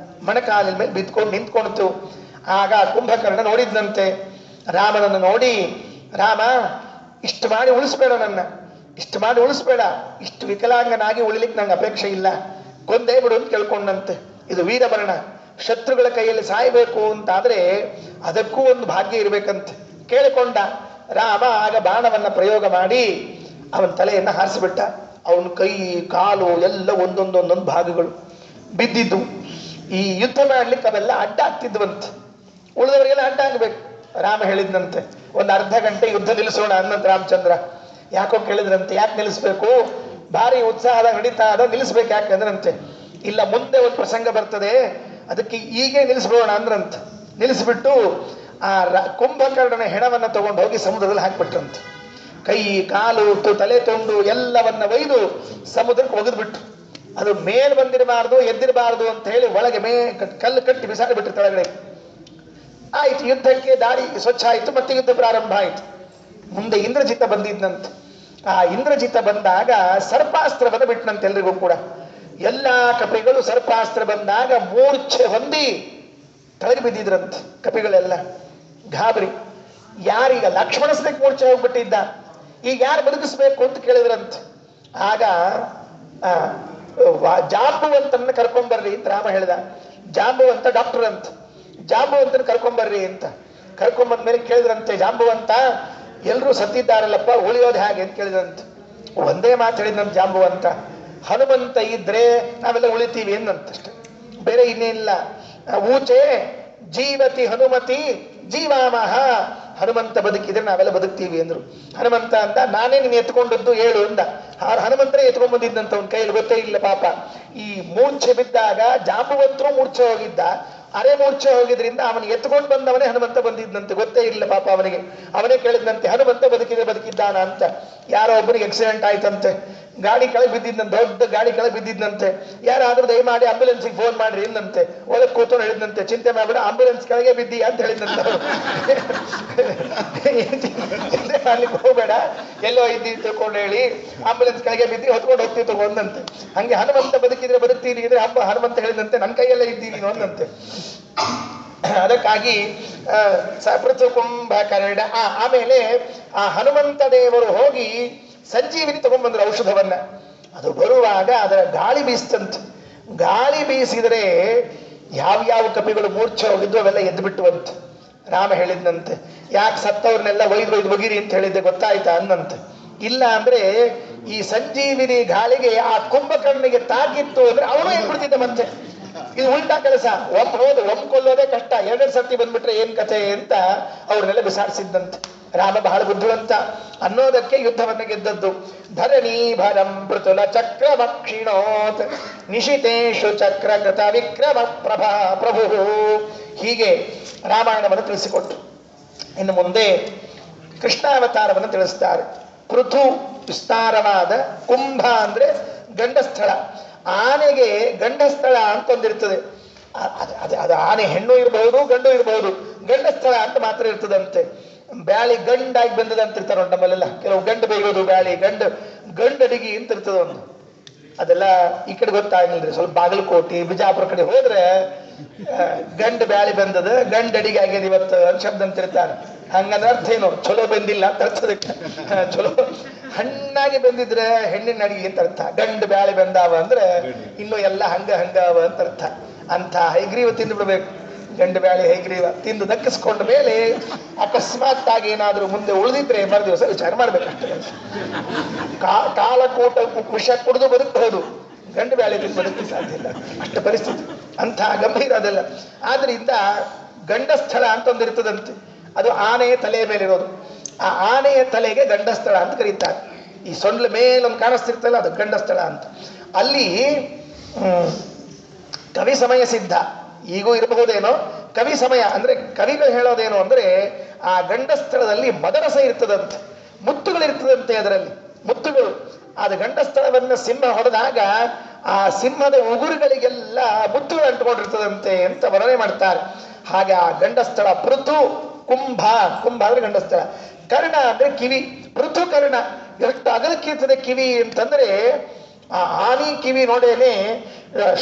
ಮೊಣಕಾಲಿನ ಮೇಲೆ ಬಿದ್ಕೊಂಡು ನಿಂತ್ಕೊಂಡಿತು. ಆಗ ಕುಂಭಕರ್ಣ ನೋಡಿದ್ನಂತೆ ರಾಮನನ್ನು ನೋಡಿ, ರಾಮ ಇಷ್ಟು ಮಾಡಿ ಉಳಿಸ್ಬೇಡ, ನನ್ನ ಇಷ್ಟು ಮಾಡಿ ಉಳಿಸ್ಬೇಡ, ಇಷ್ಟು ವಿಕಲಾಂಗನಾಗಿ ಉಳಿಲಿಕ್ಕೆ ನಂಗೆ ಅಪೇಕ್ಷೆ ಇಲ್ಲ, ಕೊಂದೇ ಬಿಡು ಅಂತ ಕೇಳ್ಕೊಂಡಂತೆ. ಇದು ವೀರಮರಣ. ಶತ್ರುಗಳ ಕೈಯಲ್ಲಿ ಸಾಯಬೇಕು ಅಂತಾದ್ರೆ ಅದಕ್ಕೂ ಒಂದು ಭಾಗ್ಯ ಇರ್ಬೇಕಂತೆ. ಕೇಳಿಕೊಂಡ ರಾಮ. ಆಗ ಬಾಣವನ್ನ ಪ್ರಯೋಗ ಮಾಡಿ ಅವನ ತಲೆಯನ್ನ ಹಾರಿಸಿಬಿಟ್ಟ. ಅವನ ಕೈ ಕಾಲು ಎಲ್ಲ ಒಂದೊಂದೊಂದೊಂದು ಭಾಗಗಳು ಬಿದ್ದಿದ್ದು. ಈ ಯುದ್ಧ ಮಾಡ್ಲಿಕ್ಕೆ ಅವೆಲ್ಲ ಅಡ್ಡ ಆಗ್ತಿದ್ವಂತೆ. ಉಳಿದವರಿಗೆಲ್ಲ ಅಡ್ಡ ಆಗ್ಬೇಕು. ರಾಮ ಹೇಳಿದ್ನಂತೆ, ಒಂದು ಅರ್ಧ ಗಂಟೆ ಯುದ್ಧ ನಿಲ್ಲಿಸೋಣ ಅನ್ನಂತ ರಾಮಚಂದ್ರ. ಯಾಕೋ ಕೇಳಿದ್ರಂತೆ, ಯಾಕೆ ನಿಲ್ಲಿಸ್ಬೇಕು? ಭಾರಿ ಉತ್ಸಾಹದ ನಡೀತಾ ಅದ, ನಿಲ್ಲಿಸ್ಬೇಕು ಯಾಕಂದ್ರಂತೆ. ಇಲ್ಲ, ಮುಂದೆ ಒಂದು ಪ್ರಸಂಗ ಬರ್ತದೆ, ಅದಕ್ಕೆ ಈಗೇ ನಿಲ್ಲಿಸ್ಬೋಣ ಅಂದ್ರಂತೆ. ನಿಲ್ಲಿಸ್ಬಿಟ್ಟು ಆ ಕುಂಭಕರ್ಣನ ಹೆಣವನ್ನ ತಗೊಂಡು ಹೋಗಿ ಸಮುದ್ರದಲ್ಲಿ ಹಾಕ್ಬಿಟ್ರಂತೆ. ಕೈ ಕಾಲು ತಲೆ ತುಂಡು ಎಲ್ಲವನ್ನ ಒಯ್ದು ಸಮುದ್ರಕ್ಕೆ ಒಗೆದ್ಬಿಟ್ರು. ಅದು ಮೇಲ್ ಬಂದಿರಬಾರ್ದು, ಎದ್ದಿರಬಾರ್ದು ಅಂತ ಹೇಳಿ ಒಳಗೆ ಕಲ್ಲು ಕಟ್ಟಿ ಬಿಸಾಡಿ ಬಿಟ್ರು ಕೆಳಗಡೆ. ಆಯ್ತು, ಯುದ್ಧಕ್ಕೆ ದಾರಿ ಸ್ವಚ್ಛ ಆಯ್ತು. ಮತ್ತೆ ಯುದ್ಧ ಪ್ರಾರಂಭ ಆಯ್ತು. ಮುಂದೆ ಇಂದ್ರಜಿತ ಬಂದಿದ್ನಂತೆ. ಆ ಇಂದ್ರಜಿತ ಬಂದಾಗ ಸರ್ಪಾಸ್ತ್ರವನ್ನು ಬಿಟ್ಟನಂತೆ ಎಲ್ರಿಗೂ ಕೂಡ. ಎಲ್ಲಾ ಕಪಿಗಳು ಸರ್ಪಾಸ್ತ್ರ ಬಂದಾಗ ಮೂರ್ಛೆ ಹೊಂದಿ ಕೆಳಗೆ ಬಿದ್ದಿದ್ರಂತೆ ಕಪಿಗಳೆಲ್ಲ. ಗಾಬರಿ. ಯಾರೀಗ ಲಕ್ಷ್ಮಣ ಸದಕ್ಕೆ ಮೂರ್ಛೆ ಹೋಗ್ಬಿಟ್ಟಿದ್ದ, ಈಗ ಯಾರು ಬದುಕಿಸ್ಬೇಕು ಅಂತ ಕೇಳಿದ್ರಂತೆ. ಆಗ ಜಾಂಬುವಂತನ್ನ ಕರ್ಕೊಂಡ್ಬರ್ರಿ ಅಂತ ರಾಮ ಹೇಳ್ದ. ಜಾಂಬುವಂತ ಡಾಕ್ಟರ್ ಅಂತ, ಜಾಂಬುವಂತನ ಕರ್ಕೊಂಡ್ಬರ್ರಿ ಅಂತ ಕರ್ಕೊಂಡ್ಬಂದ್ಮೇಲೆ ಕೇಳಿದ್ರಂತೆ, ಜಾಂಬುವಂತ ಎಲ್ರೂ ಸತ್ತಿದ್ದಾರಲ್ಲಪ್ಪ, ಉಳಿಯೋದು ಹೇಗೆ ಅಂತ ಕೇಳಿದ್ರಂತೆ. ಒಂದೇ ಮಾತು ಹೇಳಿದ್ನಂತ ಜಾಂಬುವಂತ, ಹನುಮಂತ ಇದ್ರೆ ನಾವೆಲ್ಲ ಉಳಿತೀವಿ ಅನ್ನಂತಷ್ಟೆ, ಬೇರೆ ಇನ್ನೇನಿಲ್ಲ. ಊಚೆ ಜೀವತಿ ಹನುಮತಿ ಜೀವಾಮಹ, ಹನುಮಂತ ಬದುಕಿದ್ರೆ ನಾವೆಲ್ಲ ಬದುಕ್ತೀವಿ ಅಂದ್ರು. ಹನುಮಂತ ಅಂದ, ನಾನೇ ನೀನು ಎತ್ಕೊಂಡದ್ದು ಹೇಳು ಅಂದ. ಹನುಮಂತರೇ ಎತ್ಕೊಂಡ್ ಬಂದಿದ್ದಂತ ಅವನ ಕೈಯಲ್ಲಿ ಗೊತ್ತೇ ಇಲ್ಲ ಪಾಪ. ಈ ಮೂರ್ಛೆ ಬಿದ್ದಾಗ ಜಾಂಬುವಂತರು ಮೂರ್ಛೆ ಹೋಗಿದ್ದ, ಅರೆ ಮೂರ್ಛೆ ಹೋಗಿದ್ರಿಂದ ಅವನಿಗೆ ಎತ್ಕೊಂಡು ಬಂದವನೇ ಹನುಮಂತ ಬಂದಿದ್ದಂತೆ, ಗೊತ್ತೇ ಇಲ್ಲ ಪಾಪ ಅವನಿಗೆ. ಅವನೇ ಕೇಳಿದ್ನಂತೆ, ಹನುಮಂತ ಬದುಕಿದ್ದಾನ ಅಂತ. ಯಾರೋ ಒಬ್ಬನಿಗೆ ಆಕ್ಸಿಡೆಂಟ್ ಆಯ್ತಂತೆ, ಗಾಡಿ ಕೆಳಗೆ ಬಿದ್ದಿದ್ದಂತೆ, ದೊಡ್ಡ ಗಾಡಿ ಕೆಳಗೆ ಬಿದ್ದಿದ್ದಂತೆ. ಯಾರಾದ್ರೂ ದಯಮಾಡಿ ಆಂಬ್ಯುಲೆನ್ಸಿಗೆ ಫೋನ್ ಮಾಡ್ರಿ ಎಂದಂತೆ. ಒಳಗೆ ಕೂತ್ಕೊಂಡು ಹೇಳಿದಂತೆ, ಚಿಂತೆ ಮಾಡ್ಬೇಡ ಆಂಬ್ಯುಲೆನ್ಸ್ ಕೆಳಗೆ ಬಿದ್ದಿ ಅಂತ ಹೇಳಿದಂತೆ. ಚಿಂತೆ ಮಾಡ್ಲಿಕ್ಕೆ ಹೋಗ್ಬೇಡ, ಎಲ್ಲೋ ಇದ್ದಿ ತಿಳ್ಕೊಂಡು ಹೇಳಿ ಆಂಬ್ಯುಲೆನ್ಸ್ ಕೆಳಗೆ ಬಿದ್ದಿ ಹೊತ್ಕೊಂಡು ಹೋಗ್ತೀವಿ ತಗೊಂಡಂತೆ. ಹಂಗೆ ಹನುಮಂತ ಬದುಕಿದ್ರೆ ಬದುಕ್ತೀನಿ ಇದ್ರೆ ಹನುಮಂತ ಹೇಳಿದಂತೆ ನನ್ನ ಕೈಯಲ್ಲೇ ಇದ್ದೀನಿ ಅಂದಂತೆ. ಅದಕ್ಕಾಗಿ ಸಪೃಥು ಕುಂಭಕರ್ಣ. ಆಮೇಲೆ ಆ ಹನುಮಂತ ದೇವರು ಹೋಗಿ ಸಂಜೀವಿನಿ ತಗೊಂಡ್ಬಂದ್ರು ಔಷಧವನ್ನ. ಅದು ಬರುವಾಗ ಅದರ ಗಾಳಿ ಬೀಸ್ತಂತೆ. ಗಾಳಿ ಬೀಸಿದರೆ ಯಾವ್ಯಾವ ಕಪಿಗಳು ಮೂರ್ಛೆ ಹೋಗಿದ್ದು ಅವೆಲ್ಲ ಎದ್ದು ಬಿಟ್ಟುವಂತೆ. ರಾಮ ಹೇಳಿದ್ನಂತೆ, ಯಾಕೆ ಸತ್ತವ್ರನ್ನೆಲ್ಲ ಒಯ್ದು ಒಗಿರಿ ಅಂತ ಹೇಳಿದ್ದೆ ಗೊತ್ತಾಯ್ತಾ ಅಂದಂತೆ. ಇಲ್ಲ ಅಂದ್ರೆ ಈ ಸಂಜೀವಿನಿ ಗಾಳಿಗೆ ಆ ಕುಂಭಕರ್ಣಿಗೆ ತಾಕಿತ್ತು ಅಂದ್ರೆ ಅವನು ಏನ್ ಬಿಡ್ತಿದ್ದ ಮತ್ತೆ. ಇದು ಉಲ್ಟಾ ಕೆಲಸ. ಒಮ್ ಕೊಲ್ಲೋದೇ ಕಷ್ಟ, ಎರಡೆರಡು ಸರ್ತಿ ಬಂದ್ಬಿಟ್ರೆ ಏನ್ ಕಥೆ ಅಂತ ಅವ್ರನ್ನೆಲ್ಲ ಬಿಸಾಡಿಸಿದ್ದಂತೆ. ರಾಮ ಬಹಳ ಬುದ್ಧಿವಂತ ಅನ್ನೋದಕ್ಕೆ ಯುದ್ಧವನ್ನ ಗೆದ್ದದ್ದು. ಧರಣಿ ಭರಂ ಪೃಥುಲ ಚಕ್ರಮಕ್ಷಿಣೋತ್ ನಿಶಿತೇಶು ಚಕ್ರ ಕೃತ ವಿಕ್ರಮ ಪ್ರಭಾ ಪ್ರಭು. ಹೀಗೆ ರಾಮಾಯಣವನ್ನು ತಿಳಿಸಿಕೊಟ್ಟು ಇನ್ನು ಮುಂದೆ ಕೃಷ್ಣಾವತಾರವನ್ನು ತಿಳಿಸ್ತಾರೆ. ಪೃಥು ವಿಸ್ತಾರವಾದ, ಕುಂಭ ಅಂದ್ರೆ ಗಂಡಸ್ಥಳ. ಆನೆಗೆ ಗಂಡಸ್ಥಳ ಅಂತ ಒಂದಿರ್ತದೆ. ಅದು ಆನೆ ಹೆಣ್ಣು ಇರಬಹುದು ಗಂಡು ಇರಬಹುದು, ಗಂಡಸ್ಥಳ ಅಂತ ಮಾತ್ರ ಇರ್ತದಂತೆ. ಬ್ಯಾಳಿ ಗಂಡಾಗಿ ಬಂದದಂತ ಇರ್ತಾರೆ ನಮ್ಮಲ್ಲೆಲ್ಲ. ಕೆಲವು ಗಂಡು ಬೇಯೋದು ಬ್ಯಾಳಿ ಗಂಡಡಿಗಿ ಅಂತ ಇರ್ತದ ಒಂದು. ಅದೆಲ್ಲ ಈ ಕಡೆ ಗೊತ್ತಾಗಿಲ್ರಿ. ಸ್ವಲ್ಪ ಬಾಗಲಕೋಟೆ ಬಿಜಾಪುರ ಕಡೆ ಹೋದ್ರೆ ಗಂಡು ಬ್ಯಾಳಿ ಬಂದದ, ಗಂಡಡಿಗೆ ಆಗ್ಯದ ಇವತ್ತು ಅಂತ ಶಬ್ದ ಅಂತ ಇರ್ತಾರೆ. ಹಂಗಂದ್ರೆ ಅರ್ಥ ಏನು, ಚಲೋ ಬಂದಿಲ್ಲ ಅಂತ ಅರ್ಥದಕ್ಕೆ. ಚಲೋ ಹಣ್ಣಾಗಿ ಬಂದಿದ್ರೆ ಹೆಣ್ಣಿನ ಅಡಿಗೆ ಅಂತ ಅರ್ಥ. ಗಂಡು ಬ್ಯಾಳಿ ಬಂದಾವ ಅಂದ್ರೆ ಇನ್ನು ಎಲ್ಲ ಹಂಗಾವ ಅಂತ ಅರ್ಥ. ಅಂತ ಹೈಗ್ರೀವ ತಿಂದು ಬಿಡ್ಬೇಕು. ಗಂಡು ಬ್ಯಾಳಿ ಹೈಗ್ರೀವ ತಿಂದು ದಕ್ಕಿಸ್ಕೊಂಡ ಮೇಲೆ ಅಕಸ್ಮಾತ್ ಆಗಿ ಏನಾದ್ರೂ ಮುಂದೆ ಉಳಿದಿದ್ರೆ ಮರು ದಿವಸ ವಿಚಾರ ಮಾಡ್ಬೇಕಷ್ಟೇ. ಕಾಲಕೂಟ ವಿಷ ಕುಡಿದು ಬದುಕಬಹುದು, ಗಂಡು ಬ್ಯಾಳಿ ತಿಂದು ಬದುಕಿ ಸಾಧ್ಯ ಇಲ್ಲ, ಅಷ್ಟು ಪರಿಸ್ಥಿತಿ. ಅಂಥ ಗಂಭೀರ ಅದೆಲ್ಲ. ಆದ್ರಿಂದ ಗಂಡಸ್ಥಳ ಅಂತ ಒಂದಿರ್ತದಂತೆ. ಅದು ಆನೆಯ ತಲೆಯ ಮೇಲಿರೋದು. ಆ ಆನೆಯ ತಲೆಗೆ ಗಂಡಸ್ಥಳ ಅಂತ ಕರೀತಾರೆ. ಈ ಸೊಂಡ್ಲ ಮೇಲೊಂದು ಕಾಣಿಸ್ತಿರ್ತಲ್ಲ ಅದು ಗಂಡಸ್ಥಳ ಅಂತ. ಅಲ್ಲಿ ಕವಿ ಸಮಯ ಸಿದ್ಧ ಈಗೂ ಇರಬಹುದೇನೋ. ಕವಿ ಸಮಯ ಅಂದ್ರೆ ಕವಿಗಳು ಹೇಳೋದೇನು ಅಂದ್ರೆ ಆ ಗಂಡಸ್ಥಳದಲ್ಲಿ ಮದರಸ ಇರ್ತದಂತೆ, ಮುತ್ತುಗಳಿರ್ತದಂತೆ. ಅದರಲ್ಲಿ ಮುತ್ತುಗಳು. ಅದು ಗಂಡಸ್ಥಳವನ್ನು ಸಿಂಹ ಹೊಡೆದಾಗ ಆ ಸಿಂಹದ ಉಗುರುಗಳಿಗೆಲ್ಲ ಮುತ್ತುಗಳು ಅಂಟ್ಕೊಂಡಿರ್ತದಂತೆ ಅಂತ ವರ್ಣನೆ ಮಾಡ್ತಾರೆ. ಹಾಗೆ ಆ ಗಂಡಸ್ಥಳ ಪೃಥು. ಕುಂಭ ಅಂದ್ರೆ ಗಂಡಸ್ಥಳ. ಕರ್ಣ ಅಂದ್ರೆ ಕಿವಿ. ಪೃಥು ಕರ್ಣ ಎಷ್ಟು ಅಗಲಕ್ಕಿರ್ತದೆ ಕಿವಿ ಅಂತಂದ್ರೆ ಆ ಆನಿ ಕಿವಿ ನೋಡೇನೆ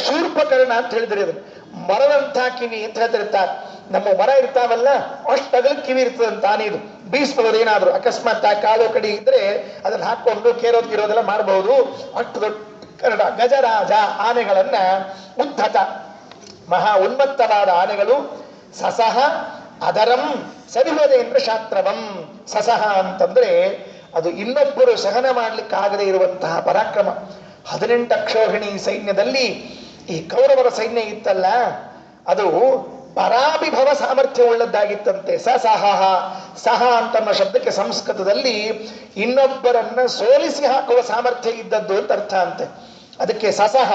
ಶೂರ್ಪಕರ್ಣ ಅಂತ ಹೇಳಿದ್ರೆ ಅದು ಮರದಂಥ ಕಿವಿ ಅಂತ ಹೇಳ್ತಿರ್ತಾರೆ. ನಮ್ಮ ಮರ ಇರ್ತಾವಲ್ಲ ಅಷ್ಟು ಅಗಲ ಕಿವಿ ಇರ್ತದಂತ ಆನೆದು. ಬೀಸ್ಬಹುದು ಏನಾದ್ರು ಅಕಸ್ಮಾತ್ ಕಾಲು ಕಡಿ ಇದ್ರೆ ಅದನ್ನ ಹಾಕೊಂಡು ಕೇರೋದೆಲ್ಲ ಮಾಡಬಹುದು. ಅಷ್ಟು ದೊಡ್ಡ ಕರ್ಣ. ಗಜರಾಜ ಆನೆಗಳನ್ನ ಉದ್ಧತ ಮಹಾ ಉನ್ಮತ್ತವಾದ ಆನೆಗಳು. ಸಸಹ ಅದರಂ ಸವಿಹೋದೇಂದ್ರ ಶಾಸ್ತ್ರವಂ. ಸಸಹ ಅಂತಂದ್ರೆ ಅದು ಇನ್ನೊಬ್ಬರು ಸಹನ ಮಾಡ್ಲಿಕ್ಕಾಗದೇ ಇರುವಂತಹ ಪರಾಕ್ರಮ. 18 ಅಕ್ಷೋಹಿಣಿ ಸೈನ್ಯದಲ್ಲಿ ಈ ಕೌರವರ ಸೈನ್ಯ ಇತ್ತಲ್ಲ, ಅದು ಪರಾಭಿಭವ ಸಾಮರ್ಥ್ಯ ಉಳ್ಳದ್ದಾಗಿತ್ತಂತೆ. ಸಹ ಅಂತನ್ನೋ ಶಬ್ದಕ್ಕೆ ಸಂಸ್ಕೃತದಲ್ಲಿ ಇನ್ನೊಬ್ಬರನ್ನ ಸೋಲಿಸಿ ಹಾಕುವ ಸಾಮರ್ಥ್ಯ ಇದ್ದದ್ದು ಅಂತ ಅರ್ಥ ಅಂತೆ. ಅದಕ್ಕೆ ಸಸಹ.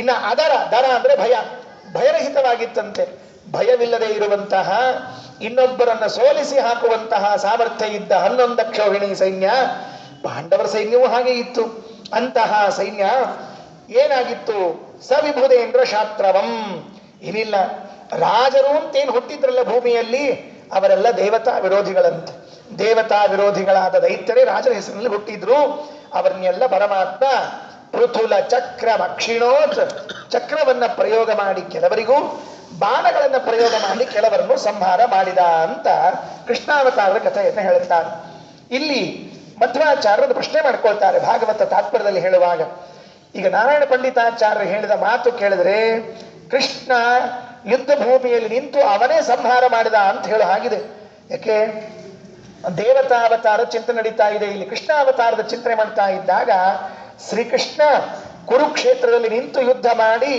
ಇನ್ನ ದರ ಅಂದ್ರೆ ಭಯರಹಿತವಾಗಿತ್ತಂತೆ. ಭಯವಿಲ್ಲದೆ ಇರುವಂತಹ, ಇನ್ನೊಬ್ಬರನ್ನ ಸೋಲಿಸಿ ಹಾಕುವಂತಹ ಸಾಮರ್ಥ್ಯ ಇದ್ದ 11 ಅಕ್ಷೋಹಿಣಿ ಸೈನ್ಯ. ಪಾಂಡವರ ಸೈನ್ಯವೂ ಹಾಗೆ ಇತ್ತು. ಅಂತಹ ಸೈನ್ಯ ಏನಾಗಿತ್ತು? ಸವಿಭುದೇಂದ್ರ ಶಾಸ್ತ್ರವಂ. ಏನಿಲ್ಲ, ರಾಜರು ಅಂತೇನು ಹುಟ್ಟಿದ್ರಲ್ಲ ಭೂಮಿಯಲ್ಲಿ ಅವರೆಲ್ಲ ದೇವತಾ ವಿರೋಧಿಗಳಂತೆ. ದೇವತಾ ವಿರೋಧಿಗಳಾದ ದೈತ್ಯರೇ ರಾಜರ ಹೆಸರಿನಲ್ಲಿ ಹುಟ್ಟಿದ್ರು. ಅವರನ್ನೆಲ್ಲ ಪರಮಾತ್ಮ ಪೃಥುಲ ಚಕ್ರ ಅಕ್ಷಿಣೋತ್, ಚಕ್ರವನ್ನ ಪ್ರಯೋಗ ಮಾಡಿ ಕೆಲವರಿಗೂ, ಬಾಣಗಳನ್ನ ಪ್ರಯೋಗ ಮಾಡಿ ಕೆಲವರನ್ನು ಸಂಹಾರ ಮಾಡಿದ ಅಂತ ಕೃಷ್ಣಾವತಾರದ ಕಥೆಯನ್ನು ಹೇಳುತ್ತಾರೆ. ಇಲ್ಲಿ ಮಧ್ವಾಚಾರ್ಯರು ಪ್ರಶ್ನೆ ಮಾಡ್ಕೊಳ್ತಾರೆ ಭಾಗವತ ತಾತ್ಪರ್ಯದಲ್ಲಿ ಹೇಳುವಾಗ. ಈಗ ನಾರಾಯಣ ಪಂಡಿತಾಚಾರ್ಯರು ಹೇಳಿದ ಮಾತು ಕೇಳಿದ್ರೆ ಕೃಷ್ಣ ಯುದ್ಧ ಭೂಮಿಯಲ್ಲಿ ನಿಂತು ಅವನೇ ಸಂಹಾರ ಮಾಡಿದ ಅಂತ ಹೇಳೋ ಹಾಗಿದೆ. ಯಾಕೆ? ದೇವತಾವತಾರ ಚಿಂತನೆ ನಡೀತಾ ಇದೆ. ಇಲ್ಲಿ ಕೃಷ್ಣಾವತಾರದ ಚಿಂತನೆ ಮಾಡ್ತಾ ಇದ್ದಾಗ ಶ್ರೀಕೃಷ್ಣ ಕುರುಕ್ಷೇತ್ರದಲ್ಲಿ ನಿಂತು ಯುದ್ಧ ಮಾಡಿ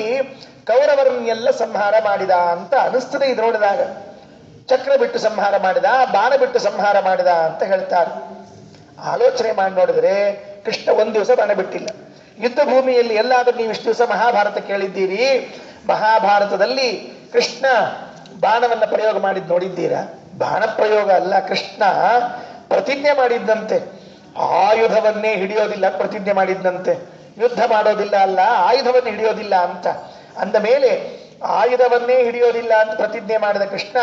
ಕೌರವರನ್ನೆಲ್ಲ ಸಂಹಾರ ಮಾಡಿದ ಅಂತ ಅನಿಸ್ತದೆ. ಇದು ನೋಡಿದಾಗ ಚಕ್ರ ಬಿಟ್ಟು ಸಂಹಾರ ಮಾಡಿದ, ಬಾಣ ಬಿಟ್ಟು ಸಂಹಾರ ಮಾಡಿದ ಅಂತ ಹೇಳ್ತಾರೆ. ಆಲೋಚನೆ ಮಾಡಿ ನೋಡಿದ್ರೆ ಕೃಷ್ಣ ಒಂದ್ ದಿವಸ ಬಾಣ ಬಿಟ್ಟಿಲ್ಲ. ಯುದ್ಧ ಭೂಮಿಯಲ್ಲಿ ಎಲ್ಲಾದ್ರೂ ನೀವು ಇಷ್ಟು ದಿವಸ ಮಹಾಭಾರತ ಕೇಳಿದ್ದೀರಿ. ಮಹಾಭಾರತದಲ್ಲಿ ಕೃಷ್ಣ ಬಾಣವನ್ನ ಪ್ರಯೋಗ ಮಾಡಿದ್ ನೋಡಿದ್ದೀರಾ? ಬಾಣ ಪ್ರಯೋಗ ಅಲ್ಲ, ಕೃಷ್ಣ ಪ್ರತಿಜ್ಞೆ ಮಾಡಿದ್ದಂತೆ ಆಯುಧವನ್ನೇ ಹಿಡಿಯೋದಿಲ್ಲ ಪ್ರತಿಜ್ಞೆ ಮಾಡಿದ್ದಂತೆ. ಯುದ್ಧ ಮಾಡೋದಿಲ್ಲ ಅಲ್ಲ, ಆಯುಧವನ್ನೇ ಹಿಡಿಯೋದಿಲ್ಲ ಅಂತ ಅಂದ ಮೇಲೆ ಆಯುಧವನ್ನೇ ಹಿಡಿಯೋದಿಲ್ಲ ಅಂತ ಪ್ರತಿಜ್ಞೆ ಮಾಡಿದ ಕೃಷ್ಣ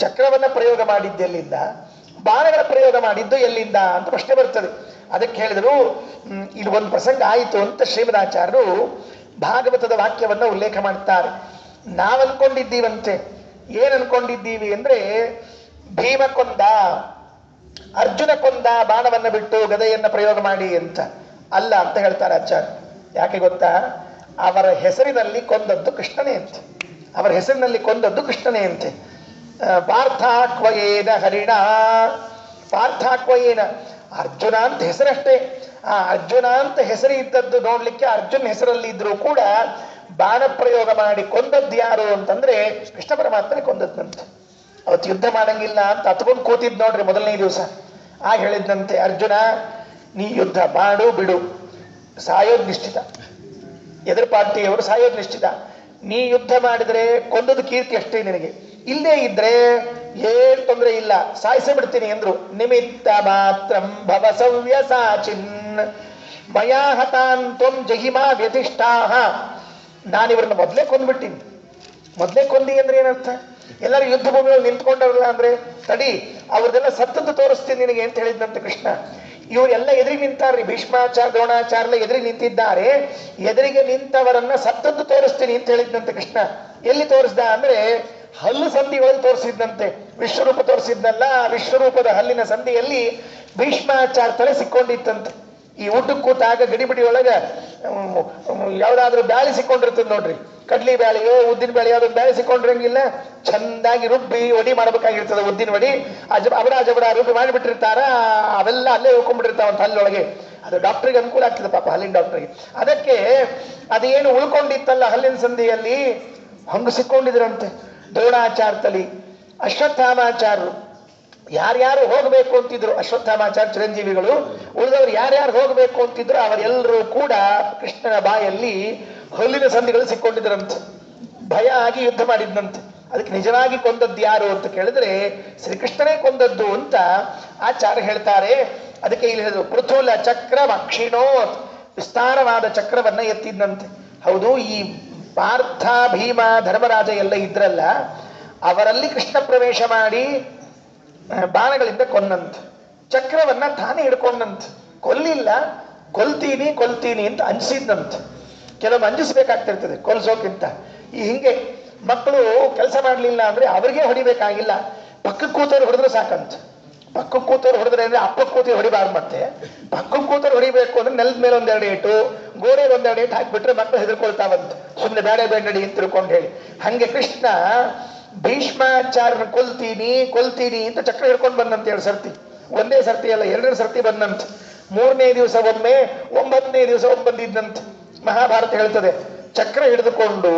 ಚಕ್ರವನ್ನ ಪ್ರಯೋಗ ಮಾಡಿದ್ದೆಲ್ಲಿಂದ, ಬಾಣಗಳ ಪ್ರಯೋಗ ಮಾಡಿದ್ದು ಎಲ್ಲಿಂದ ಅಂತ ಪ್ರಶ್ನೆ ಬರ್ತದೆ. ಅದಕ್ಕೆ ಹೇಳಿದರು ಇದು ಒಂದು ಪ್ರಸಂಗ ಆಯಿತು ಅಂತ ಶ್ರೀಮದಾಚಾರ್ಯರು ಭಾಗವತದ ವಾಕ್ಯವನ್ನ ಉಲ್ಲೇಖ ಮಾಡ್ತಾರೆ. ನಾವ್ ಅನ್ಕೊಂಡಿದ್ದೀವಂತೆ, ಏನ್ ಅನ್ಕೊಂಡಿದ್ದೀವಿ ಅಂದ್ರೆ ಭೀಮ ಕೊಂದ, ಅರ್ಜುನ ಕೊಂದ ಬಾಣವನ್ನ ಬಿಟ್ಟು ಗದೆಯನ್ನ ಪ್ರಯೋಗ ಮಾಡಿ ಅಂತ. ಅಲ್ಲ ಅಂತ ಹೇಳ್ತಾರೆ ಆಚಾರ್ಯ. ಯಾಕೆ ಗೊತ್ತಾ? ಅವರ ಹೆಸರಿನಲ್ಲಿ ಕೊಂದದ್ದು ಕೃಷ್ಣನೇ ಅಂತೆ. ಅವರ ಹೆಸರಿನಲ್ಲಿ ಕೊಂದದ್ದು ಕೃಷ್ಣನೇ ಅಂತೆ. ಪಾರ್ಥಾಕ್ವಯೇನ ಹರಿಣ, ಪಾರ್ಥಾಕ್ವಯೇನ ಅರ್ಜುನ ಅಂತ ಹೆಸರಷ್ಟೇ. ಆ ಅರ್ಜುನ ಅಂತ ಹೆಸರು ಇದ್ದದ್ದು ನೋಡ್ಲಿಕ್ಕೆ ಅರ್ಜುನ್ ಹೆಸರಲ್ಲಿ ಇದ್ರೂ ಕೂಡ ಬಾಣ ಪ್ರಯೋಗ ಮಾಡಿ ಕೊಂದದ್ದು ಯಾರು ಅಂತಂದ್ರೆ ಕೃಷ್ಣ ಪರಮಾತ್ಮನೇ ಕೊಂದದ್ದಂತೆ. ಅವತ್ತು ಯುದ್ಧ ಮಾಡಂಗಿಲ್ಲ ಅಂತ ಹತ್ಕೊಂಡು ಕೂತಿದ್ ನೋಡ್ರಿ ಮೊದಲನೇ ದಿವಸ. ಆಗ ಹೇಳಿದ್ದಂತೆ, ಅರ್ಜುನ ನೀ ಯುದ್ಧ ಮಾಡು ಬಿಡು, ಸಾಯೋದ್ ನಿಶ್ಚಿತ, ಎದುರು ಪಾರ್ಟಿಯವರು ಸಾಯೋದ್ ನಿಶ್ಚಿತ. ನೀ ಯುದ್ಧ ಮಾಡಿದ್ರೆ ಕೊಂದದ ಕೀರ್ತಿ ಅಷ್ಟೇ ನಿನಗೆ, ಇಲ್ಲೇ ಇದ್ರೆ ಏನ್ ತೊಂದರೆ ಇಲ್ಲ, ಸಾಯಿಸೇ ಬಿಡ್ತೀನಿ ಎಂದ್ರು. ನಿಮಿತ್ತ ಮಾತ್ರಂ ಭವ ಸವ್ಯಸಾಚಿನ್ ಮಯಾ ಹತಾನ್ ತ್ವಂ ಜಹಿಮಾ ವ್ಯತಿಷ್ಠಾಹ. ನಾನಿವ್ರನ್ನ ಮೊದಲೇ ಕೊಂದ್ಬಿಟ್ಟಿನಿ. ಮೊದಲೇ ಕೊಂದಿ ಅಂದ್ರೆ ಏನರ್ಥ? ಎಲ್ಲರೂ ಯುದ್ಧ ಭೂಮಿಯಲ್ಲಿ ನಿಂತ್ಕೊಂಡವ್ರಲ್ಲ ಅಂದ್ರೆ ತಡಿ, ಅವ್ರದೆಲ್ಲ ಸತ್ತದ್ದು ತೋರಿಸ್ತೀನಿ ನಿನಗೆ ಅಂತ ಹೇಳಿದ್ನಂತೆ ಕೃಷ್ಣ. ಇವರೆಲ್ಲ ಎದುರಿಗೆ ನಿಂತಾರ್ರಿ, ಭೀಷ್ಮಾಚಾರ್ಯ ದ್ರೋಣಾಚಾರ್ಯ ಎದುರಿಗೆ ನಿಂತಿದ್ದಾರೆ. ಎದುರಿಗೆ ನಿಂತವರನ್ನ ಸತ್ತದ್ದು ತೋರಿಸ್ತೀನಿ ಅಂತ ಹೇಳಿದ್ನಂತೆ ಕೃಷ್ಣ. ಎಲ್ಲಿ ತೋರಿಸ್ದ ಅಂದ್ರೆ ಹಲ್ಲು ಸಂಧಿಗಳಲ್ಲಿ ತೋರಿಸಿದ್ದಂತೆ. ವಿಶ್ವರೂಪ ತೋರಿಸಿದ್ನಲ್ಲ, ವಿಶ್ವರೂಪದ ಹಲ್ಲಿನ ಸಂಧಿಯಲ್ಲಿ ಭೀಷ್ಮಾಚಾರ್ಯ ತಲೆ ಸಿಕ್ಕೊಂಡಿತ್ತಂತೆ. ಈ ಊಟಕ್ಕೆ ಕೂತಾಗ ಗಡಿಬಿಡಿ ಒಳಗ ಯಾವ್ದಾದ್ರು ಬ್ಯಾಳಿ ಸಿಕ್ಕೊಂಡಿರ್ತದೆ ನೋಡ್ರಿ, ಕಡ್ಲಿ ಬ್ಯಾಳಿಯೋ ಉದ್ದಿನ ಬ್ಯಾಳಿ ಯಾವ್ದೊಂದು ಬ್ಯಾಳಿ ಸಿಕ್ಕೊಂಡಿರಂಗಿಲ್ಲ, ಚಂದಾಗಿ ರುಬ್ಬಿ ಒಡಿ ಮಾಡ್ಬೇಕಾಗಿರ್ತದೆ. ಉದ್ದಿನ ಒಡಿ ಅಬಡ ಜಬಡ ರುಬ್ಬಿ ಮಾಡಿಬಿಟ್ಟಿರ್ತಾರ, ಅವೆಲ್ಲ ಅಲ್ಲೇ ಉಳ್ಕೊಂಡ್ಬಿಟ್ಟಿರ್ತಾವ ಅಂತ ಹಲ್ಲೊಳಗೆ. ಅದು ಡಾಕ್ಟರ್ಗೆ ಅನುಕೂಲ ಆಗ್ತದೆ ಪಾಪ, ಹಲ್ಲಿನ ಡಾಕ್ಟರ್ಗೆ. ಅದಕ್ಕೆ ಅದೇನು ಉಳ್ಕೊಂಡಿತ್ತಲ್ಲ ಹಲ್ಲಿನ ಸಂಧಿಯಲ್ಲಿ, ಹಂಗ ಸಿಕ್ಕೊಂಡಿದ್ರಂತೆ ದ್ರೋಣಾಚಾರ್ಯ ತಲಿ. ಅಶ್ವತ್ಥಾಮಾಚಾರ್ಯರು ಯಾರ್ಯಾರು ಹೋಗಬೇಕು ಅಂತಿದ್ರು, ಅಶ್ವತ್ಥಾಮಾಚಾರ್ಯ ಚಿರಂಜೀವಿಗಳು, ಉಳಿದವರು ಯಾರ್ಯಾರು ಹೋಗಬೇಕು ಅಂತಿದ್ರು ಅವರೆಲ್ಲರೂ ಕೂಡ ಕೃಷ್ಣನ ಬಾಯಲ್ಲಿ ಹಲ್ಲಿನ ಸಂಧಿಗಳು ಸಿಕ್ಕೊಂಡಿದ್ರಂತೆ. ಭಯ ಆಗಿ ಯುದ್ಧ ಮಾಡಿದ್ನಂತೆ. ಅದಕ್ಕೆ ನಿಜವಾಗಿ ಕೊಂದದ್ದು ಯಾರು ಅಂತ ಕೇಳಿದ್ರೆ ಶ್ರೀಕೃಷ್ಣನೇ ಕೊಂದದ್ದು ಅಂತ ಆಚಾರ್ಯ ಹೇಳ್ತಾರೆ. ಅದಕ್ಕೆ ಇಲ್ಲಿ ಹೇಳಿದ್ರು, ಪೃಥುಲ ಚಕ್ರ ಅಕ್ಷಿಣೋತ್, ವಿಸ್ತಾರವಾದ ಚಕ್ರವನ್ನ ಎತ್ತಿದ್ನಂತೆ. ಹೌದು, ಈ ಪಾರ್ಥ ಭೀಮ ಧರ್ಮರಾಜ ಎಲ್ಲ ಇದ್ರಲ್ಲ, ಅವರಲ್ಲಿ ಕೃಷ್ಣ ಪ್ರವೇಶ ಮಾಡಿ ಬಾಣಗಳಿಂದ ಕೊಂದಂತ. ಚಕ್ರವನ್ನ ತಾನೇ ಹಿಡ್ಕೊಂಡಂತ, ಕೊಲ್ಲಿಲ್ಲ, ಕೊಲ್ತೀನಿ ಕೊಲ್ತೀನಿ ಅಂತ ಅಂಜಿಸಿದ್ನಂತ. ಕೆಲವೊಮ್ಮೆ ಅಂಜಿಸ್ಬೇಕಾಗ್ತಿರ್ತದೆ ಕೊಲ್ಸೋಕ್ಕಿಂತ. ಈ ಹಿಂಗೆ ಮಕ್ಕಳು ಕೆಲಸ ಮಾಡ್ಲಿಲ್ಲ ಅಂದ್ರೆ ಅವ್ರಿಗೆ ಹೊಡಿಬೇಕಾಗಿಲ್ಲ, ಪಕ್ಕಕ್ಕೆ ಕೂತವ್ರು ಹೊಡೆದ್ರೆ ಸಾಕಂತ. ಪಕ್ಕಕ್ಕೆ ಕೂತವ್ರು ಹೊಡೆದ್ರೆ ಅಂದ್ರೆ ಅಪ್ಪಕ್ಕೆ ಕೂತಿ ಹೊಡಿಬಾರ್ದು. ಮತ್ತೆ ಪಕ್ಕಕ್ಕೆ ಕೂತವ್ರು ಹೊಡಿಬೇಕು ಅಂದ್ರೆ ನೆಲದ ಮೇಲೆ ಒಂದೆರಡು ಏಟು, ಗೋಡೆಗೆ ಒಂದೆರಡು ಏಟು ಹಾಕಿಬಿಟ್ರೆ ಮಕ್ಕಳು ಹೆದರ್ಕೊಳ್ತಾವಂತ, ಸುಮ್ಮನೆ ಬೇಡ ಬೇಡಡಿ ಅಂತ ತಿಳ್ಕೊಂಡು ಹೇಳಿ. ಹಂಗೆ ಕೃಷ್ಣ ಭೀಷ್ಮಾಚಾರ್ಯನ ಕೊಲ್ತೀನಿ ಕೊಲ್ತೀನಿ ಅಂತ ಚಕ್ರ ಹಿಡ್ಕೊಂಡು ಬಂದಂತ 2 ಸರ್ತಿ. ಒಂದೇ ಸರ್ತಿ ಅಲ್ಲ, 2 ಸರ್ತಿ ಬಂದಂತ. 3ನೇ ದಿವಸ ಒಮ್ಮೆ, 9ನೇ ದಿವಸ ಒಮ್ಮೆ ಬಂದಿದ್ದಂತ. ಮಹಾಭಾರತ ಹೇಳ್ತದೆ, ಚಕ್ರ ಹಿಡಿದುಕೊಂಡು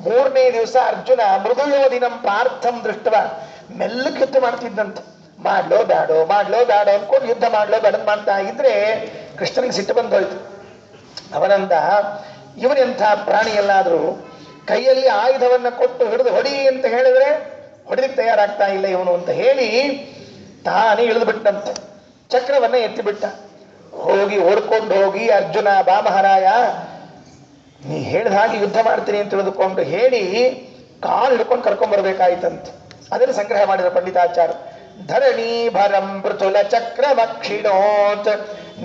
3ನೇ ದಿವಸ ಅರ್ಜುನ ಮೃದುಯೋದಿನಂ ಪಾರ್ಥಂ ದೃಷ್ಟವ ಮೆಲ್ಲಕ್ಕೆ ಯುದ್ಧ ಮಾಡ್ತಿದ್ದಂತೆ. ಮಾಡ್ಲೋ ಬೇಡೋ ಮಾಡ್ಲೋ ಬೇಡ ಅನ್ಕೊಂಡು ಯುದ್ಧ ಮಾಡ್ಲೋ ಬೇಡ ಮಾಡ್ತಾ ಇದ್ರೆ ಕೃಷ್ಣನಿಗೆ ಸಿಟ್ಟು ಬಂದು ಹೋಯ್ತು. ಅವನಂದ, ಇವನೆಂಥ ಪ್ರಾಣಿ ಎಲ್ಲಾದ್ರೂ ಕೈಯಲ್ಲಿ ಆಯುಧವನ್ನ ಕೊಟ್ಟು ಹಿಡಿದು ಹೊಡಿ ಅಂತ ಹೇಳಿದ್ರೆ ಹೊಡಿಲಿಕ್ಕೆ ತಯಾರಾಗ್ತಾ ಇಲ್ಲ ಇವನು ಅಂತ ಹೇಳಿ ತಾನೇ ಇಳಿದು ಬಿಟ್ಟಂತೆ. ಚಕ್ರವನ್ನ ಎತ್ತಿ ಬಿಟ್ಟ. ಹೋಗಿ ಓಡ್ಕೊಂಡು ಹೋಗಿ, ಅರ್ಜುನ ಬಾ ಮಹಾರಾಯ, ನೀ ಹೇಳಿದ ಹಾಗೆ ಯುದ್ಧ ಮಾಡ್ತೀನಿ ಅಂತ ತಿಳಿದುಕೊಂಡು ಹೇಳಿ ಕಾಲು ಹಿಡ್ಕೊಂಡು ಕರ್ಕೊಂಡ್ ಬರ್ಬೇಕಾಯ್ತಂತೆ. ಅದನ್ನು ಸಂಗ್ರಹ ಮಾಡಿದ ಪಂಡಿತಾಚಾರ್ಯ. ಧರಣಿ ಭರಂ ಪೃಥುಲ ಚಕ್ರಮಕ್ಷಿಣೋತ್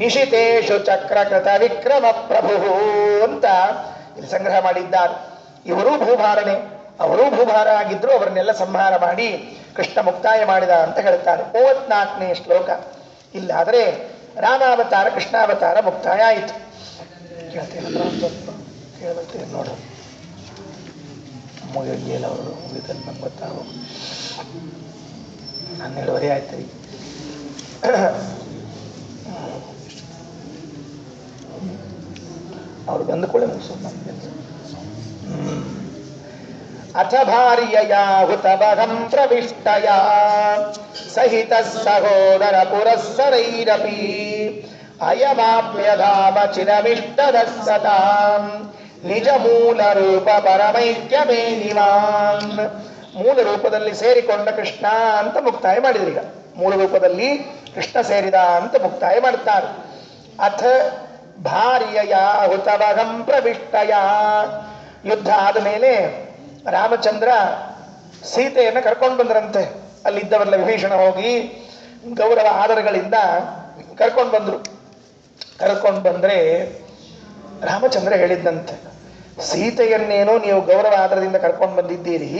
ನಿಶಿತೇಶು ಚಕ್ರಕೃತ ವಿಕ್ರಮ ಪ್ರಭು ಅಂತ ಇಲ್ಲಿ ಸಂಗ್ರಹ ಮಾಡಿದ್ದಾರೆ. ಇವರೂ ಭೂಭಾರನೆ, ಅವರೂ ಭೂಭಾರ ಆಗಿದ್ರು, ಅವರನ್ನೆಲ್ಲ ಸಂಹಾರ ಮಾಡಿ ಕೃಷ್ಣ ಮುಕ್ತಾಯ ಮಾಡಿದ ಅಂತ ಹೇಳ್ತಾರೆ. 34ನೇ ಶ್ಲೋಕ. ಇಲ್ಲಾದ್ರೆ ರಾಮಾವತಾರ ಕೃಷ್ಣಾವತಾರ ಮುಕ್ತಾಯ ಆಯಿತು. ಕೇಳ್ತೇನೆ ನೋಡು, ಮುಗಿಯಲ್ಲ ಅವರು ಮುಗಿದಲ್ಲಿ ನಂಗೆ ಗೊತ್ತಾಗ 12:30 ಆಯ್ತು ರೀ. ಅವ್ರು ಬಂದ ಕೂಡ ಮುಗಿಸೋದು ನಮ್ಮ ಕೆಲಸ. ಅಥ ಭಾರ್ಯಯಾ ಹುತಭಗಂ ಪ್ರವಿಷ್ಟಯಾ ಸಹಿತ ಸಹೋದರ ಪುರಸ್ಸರೈರಪಿ ಅಯಮಾಪ್ಯಧಾಮ ಚಿರಮಿಷ್ಟದಸ್ಸತಾಂ ನಿಜ ಮೂಲ ರೂಪ ಪರಮೈಕ್യമೇ ನಿವಾನ್. ಮೂಲ ರೂಪದಲ್ಲಿ ಸೇರಿಕೊಂಡ ಕೃಷ್ಣ ಅಂತ ಮುಕ್ತಾಯ ಮಾಡಿದ್ರೀಗ. ಮೂಲ ರೂಪದಲ್ಲಿ ಕೃಷ್ಣ ಸೇರಿದ ಅಂತ ಮುಕ್ತಾಯ ಮಾಡ್ತಾರೆ. ಅಥ ಭಾರ್ಯಯ ಹುತಭಗಂ ಪ್ರವಿಷ್ಟಯ. ಯುದ್ಧ ಆದ ಮೇಲೆ ರಾಮಚಂದ್ರ ಸೀತೆಯನ್ನು ಕರ್ಕೊಂಡು ಬಂದ್ರಂತೆ. ಅಲ್ಲಿದ್ದವರೆಲ್ಲ ವಿಭೀಷಣ ಹೋಗಿ ಗೌರವ ಆದರಗಳಿಂದ ಕರ್ಕೊಂಡು ಬಂದ್ರು. ಕರ್ಕೊಂಡು ಬಂದ್ರೆ ರಾಮಚಂದ್ರ ಹೇಳಿದ್ದಂತೆ, ಸೀತೆಯನ್ನೇನೋ ನೀವು ಗೌರವ ಆದರದಿಂದ ಕರ್ಕೊಂಡು ಬಂದಿದ್ದೀರಿ,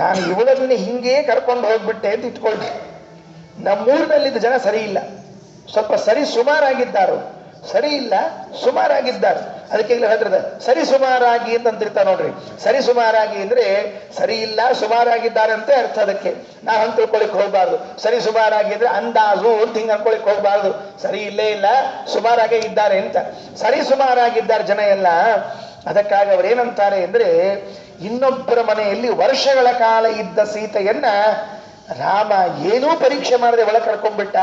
ನಾನು ಇವಳನ್ನು ಹಿಂಗೇ ಕರ್ಕೊಂಡು ಹೋಗ್ಬಿಟ್ಟೆ ಅಂತ ಇಟ್ಕೊಳ್ರಿ. ನಮ್ಮೂರಿನಲ್ಲಿದ್ದ ಜನ ಸರಿ ಇಲ್ಲ, ಸ್ವಲ್ಪ ಸರಿ ಸುಮಾರಾಗಿದ್ದಾರು. ಸರಿ ಇಲ್ಲ, ಸುಮಾರಾಗಿದ್ದಾರೆ. ಅದಕ್ಕೆ ಇಲ್ಲಿ ಹೇಳ್ತಿರದ ಸರಿ ಸುಮಾರಾಗಿ ಅಂತ ಅಂತಿರ್ತಾರೆ ನೋಡ್ರಿ. ಸರಿ ಸುಮಾರಾಗಿ ಅಂದ್ರೆ ಸರಿ ಇಲ್ಲ ಸುಮಾರಾಗಿದ್ದಾರೆ ಅಂತ ಅರ್ಥ. ಅದಕ್ಕೆ ನಾವು ಹಂಗೆ ತಿಳ್ಕೊಳಿಕ್ ಹೋಗ್ಬಾರ್ದು. ಸರಿ ಸುಮಾರಾಗಿ ಅಂದ್ರೆ ಅಂದಾಜು ಅಂತ ಹಿಂಗೆ ಅನ್ಕೊಳಿಕ್ ಹೋಗ್ಬಾರ್ದು. ಸರಿ ಇಲ್ಲೇ ಇಲ್ಲ, ಸುಮಾರಾಗೇ ಇದ್ದಾರೆ ಅಂತ. ಸರಿ ಸುಮಾರಾಗಿದ್ದಾರೆ ಜನ ಎಲ್ಲ. ಅದಕ್ಕಾಗಿ ಅವರೇನಂತಾರೆ ಅಂದ್ರೆ, ಇನ್ನೊಬ್ಬರ ಮನೆಯಲ್ಲಿ ವರ್ಷಗಳ ಕಾಲ ಇದ್ದ ಸೀತೆಯನ್ನ ರಾಮ ಏನೂ ಪರೀಕ್ಷೆ ಮಾಡದೆ ಒಳಗೆ ಕರ್ಕೊಂಡ್ಬಿಟ್ಟ,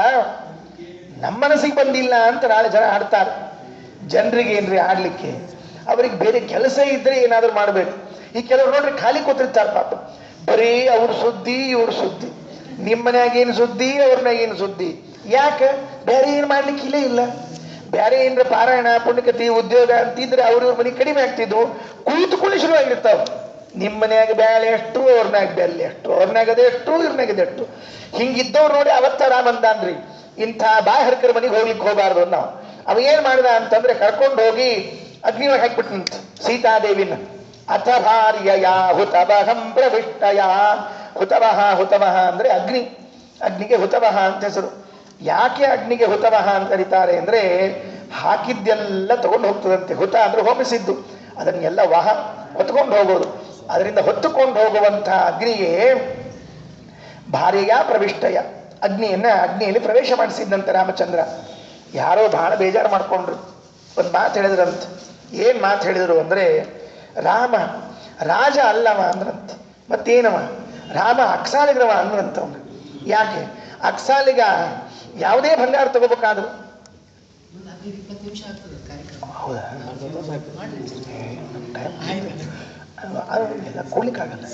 ನಮ್ಮ ಮನಸ್ಸಿಗೆ ಬಂದಿಲ್ಲ ಅಂತ ನಾಳೆ ಜನ ಆಡ್ತಾರೆ. ಜನರಿಗೆ ಏನ್ರಿ ಆಡ್ಲಿಕ್ಕೆ, ಅವ್ರಿಗೆ ಬೇರೆ ಕೆಲಸ ಇದ್ರೆ ಏನಾದ್ರು ಮಾಡ್ಬೇಕು. ಈ ಕೆಲವ್ರು ನೋಡ್ರಿ ಖಾಲಿ ಕೂತಿರ್ತಾರೆ ಪಾಪ, ಬರೀ ಅವ್ರ ಸುದ್ದಿ ಇವ್ರ ಸುದ್ದಿ. ನಿಮ್ಮ ಮನ್ಯಾಗ ಏನು ಸುದ್ದಿ, ಅವ್ರನ್ಯಾಗ ಏನು ಸುದ್ದಿ. ಯಾಕೆ? ಬೇರೆ ಏನು ಮಾಡ್ಲಿಕ್ಕಿಲ್ಲೇ ಇಲ್ಲ. ಬೇರೆ ಏನ್ರ ಪಾರಾಯಣ ಪುಣ್ಯಕತಿ ಉದ್ಯೋಗ ಅಂತಿದ್ರೆ ಅವ್ರ ಮನೆಗೆ ಕಡಿಮೆ ಆಗ್ತಿದ್ವು, ಕೂತ್ಕೊಳ್ಳಿ ಶುರುವಾಗಿರ್ತಾವ. ನಿಮ್ಮ ಮನ್ಯಾಗ ಬ್ಯಾಳೆ ಎಷ್ಟು, ಅವ್ರನ್ಯಾಗ ಬೆಲೆ ಎಷ್ಟು, ಅವ್ರನ್ಯಾಗ ಅದೆಷ್ಟು, ಇವ್ರನ್ಯಾಗ ಅದೆಷ್ಟು. ಹಿಂಗಿದ್ದವ್ರು ನೋಡಿ ಅವತ್ತ ರಾಮಂದಾನ್ರಿ, ಇಂಥ ಬಾಹರ್ಕರ ಮನೆಗೆ ಹೋಗ್ಲಿಕ್ಕೆ ಹೋಗಬಾರ್ದು ನಾವು. ಅವ ಏನ್ ಮಾಡಿದ ಅಂತಂದ್ರೆ ಕರ್ಕೊಂಡು ಹೋಗಿ ಅಗ್ನಿಯೊಳಗೆ ಹಾಕ್ಬಿಟ್ಟಂತ ಸೀತಾದೇವಿನ. ಅಥ ಭಾರ್ಯಯ ಹುತಭಗಂ ಪ್ರವಿಷ್ಟಯ. ಹುತವಹ, ಹುತವಹ ಅಂದ್ರೆ ಅಗ್ನಿ. ಅಗ್ನಿಗೆ ಹುತವಹ ಅಂತ ಹೆಸರು. ಯಾಕೆ ಅಗ್ನಿಗೆ ಹುತವಹ ಅಂತ ಕರೀತಾರೆ ಅಂದ್ರೆ, ಹಾಕಿದ್ದೆಲ್ಲ ತಗೊಂಡು ಹೋಗ್ತದಂತೆ. ಹುತ ಅಂದ್ರೆ ಹೋಮಿಸಿದ್ದು, ಅದನ್ನೆಲ್ಲ ವಹ ಹೊತ್ಕೊಂಡು ಹೋಗೋದು. ಅದರಿಂದ ಹೊತ್ತುಕೊಂಡು ಹೋಗುವಂತಹ ಅಗ್ನಿಗೆ ಭಾರ್ಯಯ ಪ್ರವಿಷ್ಟಯ. ಅಗ್ನಿಯಲ್ಲಿ ಪ್ರವೇಶ ಮಾಡಿಸಿದ್ದಂತೆ ರಾಮಚಂದ್ರ. ಯಾರೋ ಬಹಳ ಬೇಜಾರು ಮಾಡ್ಕೊಂಡ್ರು. ಒಂದು ಮಾತು ಹೇಳಿದ್ರಂತ. ಏನ್ ಮಾತು ಹೇಳಿದ್ರು ಅಂದ್ರೆ, ರಾಮ ರಾಜ ಅಲ್ಲವ ಅಂದ್ರಂತ. ಮತ್ತೇನವ? ರಾಮ ಅಕ್ಸಾಲಿಗ್ರವ ಅಂದ್ರಂತ ಅವ್ನು. ಯಾಕೆ? ಅಕ್ಸಾಲಿಗ ಯಾವುದೇ ಭಂಗಾರ ತಗೋಬೇಕಾದ್ರು. ಹೌದಾ? ಕೊಡ್ಲಿಕ್ಕಾಗಲ್ಲ,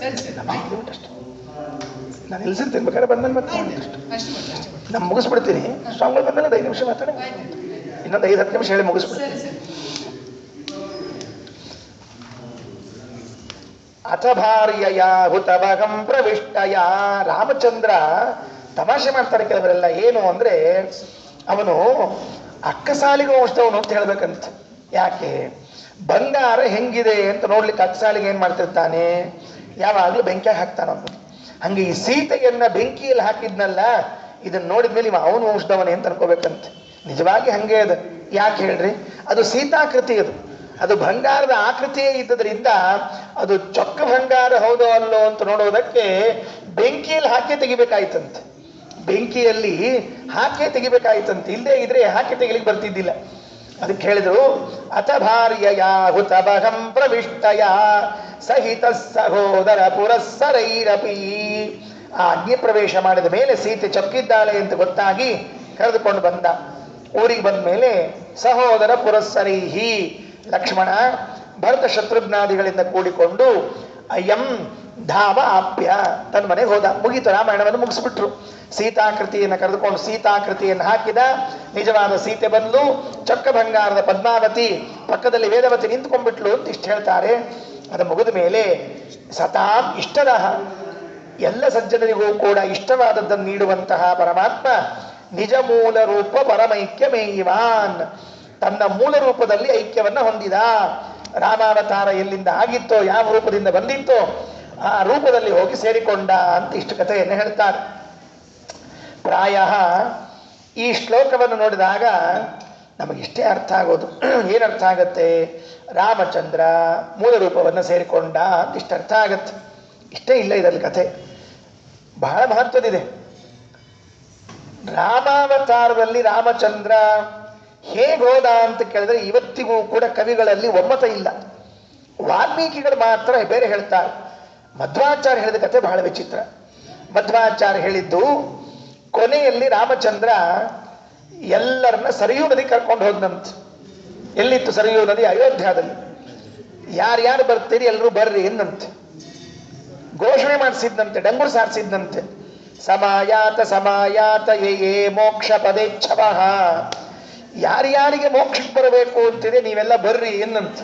ಅಷ್ಟು ನಾನು ಎಲ್ಸಿರ್ತೀನಿ. ಬೇಕಾದ್ರೆ ಬಂದ್ಮೇಲೆ ಮತ್ತೆ ನಾನು ಮುಗಿಸ್ಬಿಡ್ತೀನಿ. ಸ್ವಾಮಿಗಳು ಬಂದ್ಮೇಲೆ 5 ನಿಮಿಷ ಮಾತಾಡಿ, ಇನ್ನೊಂದು 5-10 ನಿಮಿಷ ಹೇಳಿ ಮುಗಿಸ್ಬಿಡ್ತೀನಿ. ಅಥ ಭಾರ್ಯಯ ಹುತಭಗಂ ಪ್ರವಿಷ್ಟಯ. ರಾಮಚಂದ್ರ ತಮಾಷೆ ಮಾಡ್ತಾರೆ ಕೆಲವರೆಲ್ಲ. ಏನು ಅಂದ್ರೆ, ಅವನು ಅಕ್ಕಸಾಲಿಗೆ ವಂಶದವನು ಅಂತ ಹೇಳ್ಬೇಕಂತ. ಯಾಕೆ? ಬಂಗಾರ ಹೆಂಗಿದೆ ಅಂತ ನೋಡ್ಲಿಕ್ಕೆ ಅಕ್ಕಸಾಲಿಗೆ ಏನ್ ಮಾಡ್ತಿರ್ತಾನೆ, ಯಾವಾಗ್ಲೂ ಬೆಂಕಿ ಹಾಕ್ತಾನವನು. ಹಂಗೆ ಈ ಸೀತೆಯನ್ನ ಬೆಂಕಿಯಲ್ಲಿ ಹಾಕಿದ್ನಲ್ಲ, ಇದನ್ನ ನೋಡಿದ್ಮೇಲೆ ಇವ ಅವನು ವಂಶದವನೇ ಅಂತ ಅನ್ಕೋಬೇಕಂತ. ನಿಜವಾಗಿ ಹಂಗೆ ಅದು. ಯಾಕೆ ಹೇಳ್ರಿ? ಅದು ಸೀತಾಕೃತಿ, ಅದು ಬಂಗಾರದ ಆಕೃತಿಯೇ ಇದ್ದದ್ರಿಂದ ಅದು ಚೊಕ್ಕ ಬಂಗಾರ ಹೌದೋ ಅಲ್ಲೋ ಅಂತ ನೋಡೋದಕ್ಕೆ ಬೆಂಕಿಯಲ್ಲಿ ಹಾಕಿ ತೆಗಿಬೇಕಾಯ್ತಂತೆ. ಬೆಂಕಿಯಲ್ಲಿ ಹಾಕಿ ತೆಗಿಬೇಕಾಯ್ತಂತೆ. ಇಲ್ಲದೆ ಇದ್ರೆ ಹಾಕಿ ತೆಗಿಲಿಕ್ಕೆ ಬರ್ತಿದ್ದಿಲ್ಲ. ಅದಕ್ಕೆ ಹೇಳಿದ್ರು, ಅಥ ಭಾರ್ಯಯ ಹುತಭಗಂ ಪ್ರವಿಷ್ಟಯ ಸಹಿತ ಸಹೋದರ ಪುರಸ್ಸರೈರಪಿ. ಆ ಅಗ್ನಿ ಪ್ರವೇಶ ಮಾಡಿದ ಮೇಲೆ ಸೀತೆ ಚೊಕ್ಕಿದ್ದಾಳೆ ಅಂತ ಗೊತ್ತಾಗಿ ಕರೆದುಕೊಂಡು ಬಂದ. ಊರಿಗೆ ಬಂದ ಮೇಲೆ ಸಹೋದರ ಪುರಸ್ಸರೈಹಿ, ಲಕ್ಷ್ಮಣ ಭರತ ಶತ್ರುಘ್ನಾದಿಗಳಿಂದ ಕೂಡಿಕೊಂಡು ಅಯಂ ಧಾಮ ಆಪ್ಯ ತನ್ನ ಮನೆಗೆ ಹೋದ. ಮುಗೀತು, ರಾಮಾಯಣವನ್ನು ಮುಗಿಸ್ಬಿಟ್ರು. ಸೀತಾಕೃತಿಯನ್ನು ಕರೆದುಕೊಂಡು ಸೀತಾಕೃತಿಯನ್ನು ಹಾಕಿದ. ನಿಜವಾದ ಸೀತೆ ಬಂದು ಚೊಕ್ಕ ಬಂಗಾರದ ಪದ್ಮಾವತಿ ಪಕ್ಕದಲ್ಲಿ ವೇದವತಿ ನಿಂತ್ಕೊಂಡ್ಬಿಟ್ಲು ಅಂತ ಇಷ್ಟು ಹೇಳ್ತಾರೆ. ಅದು ಮುಗಿದ ಮೇಲೆ ಸತಾಂ ಇಷ್ಟದ, ಎಲ್ಲ ಸಜ್ಜನರಿಗೂ ಕೂಡ ಇಷ್ಟವಾದದ್ದನ್ನು ನೀಡುವಂತಹ ಪರಮಾತ್ಮ ನಿಜ ಮೂಲ ರೂಪ ಪರಮೈಕ್ಯ ಮೇಯಿವಾನ್, ತನ್ನ ಮೂಲ ರೂಪದಲ್ಲಿ ಐಕ್ಯವನ್ನ ಹೊಂದಿದ. ರಾಮಾವತಾರ ಎಲ್ಲಿಂದ ಆಗಿತ್ತೋ, ಯಾವ ರೂಪದಿಂದ ಬಂದಿತ್ತೋ ಆ ರೂಪದಲ್ಲಿ ಹೋಗಿ ಸೇರಿಕೊಂಡ ಅಂತ ಇಷ್ಟು ಕಥೆಯನ್ನು ಹೇಳ್ತಾರೆ. ಪ್ರಾಯ ಈ ಶ್ಲೋಕವನ್ನು ನೋಡಿದಾಗ ನಮಗಿಷ್ಟೇ ಅರ್ಥ ಆಗೋದು. ಏನರ್ಥ ಆಗತ್ತೆ? ರಾಮಚಂದ್ರ ಮೂಲ ರೂಪವನ್ನು ಸೇರಿಕೊಂಡ ಅಂತ ಇಷ್ಟು ಅರ್ಥ ಆಗತ್ತೆ. ಇಷ್ಟೇ ಇಲ್ಲ ಇದರಲ್ಲಿ ಕಥೆ, ಬಹಳ ಮಹತ್ವದಿದೆ. ರಾಮಾವತಾರದಲ್ಲಿ ರಾಮಚಂದ್ರ ಹೇಗೆ ಹೋದ ಅಂತ ಕೇಳಿದ್ರೆ ಇವತ್ತಿಗೂ ಕೂಡ ಕವಿಗಳಲ್ಲಿ ಒಮ್ಮತ ಇಲ್ಲ. ವಾಲ್ಮೀಕಿಗಳು ಮಾತ್ರ ಬೇರೆ ಹೇಳ್ತಾರೆ. ಮಧ್ವಾಚಾರ್ಯ ಹೇಳಿದ ಕಥೆ ಬಹಳ ವಿಚಿತ್ರ. ಮಧ್ವಾಚಾರ್ಯ ಹೇಳಿದ್ದು, ಕೊನೆಯಲ್ಲಿ ರಾಮಚಂದ್ರ ಎಲ್ಲರನ್ನ ಸರಿಯೂ ನದಿ ಕರ್ಕೊಂಡು ಹೋದ್ನಂತ. ಎಲ್ಲಿತ್ತು ಸರಿಯೂ ನದಿ? ಅಯೋಧ್ಯದಲ್ಲಿ. ಯಾರ್ಯಾರು ಬರ್ತೀರಿ ಎಲ್ಲರೂ ಬರ್ರಿ ಎಂದಂತೆ ಘೋಷಣೆ ಮಾಡಿಸಿದ್ನಂತೆ, ಡಂಗುರು ಸಾರಿಸಿದ್ನಂತೆ. ಸಮಾಯಾತ ಸಮಾಯಾತ ಯೇ ಮೋಕ್ಷ ಪದೇಚ್ಛವಃ. ಯಾರ್ಯಾರಿಗೆ ಮೋಕ್ಷಕ್ಕೆ ಬರಬೇಕು ಅಂತಿದೆ ನೀವೆಲ್ಲ ಬರ್ರಿ ಎನ್ನಂತ.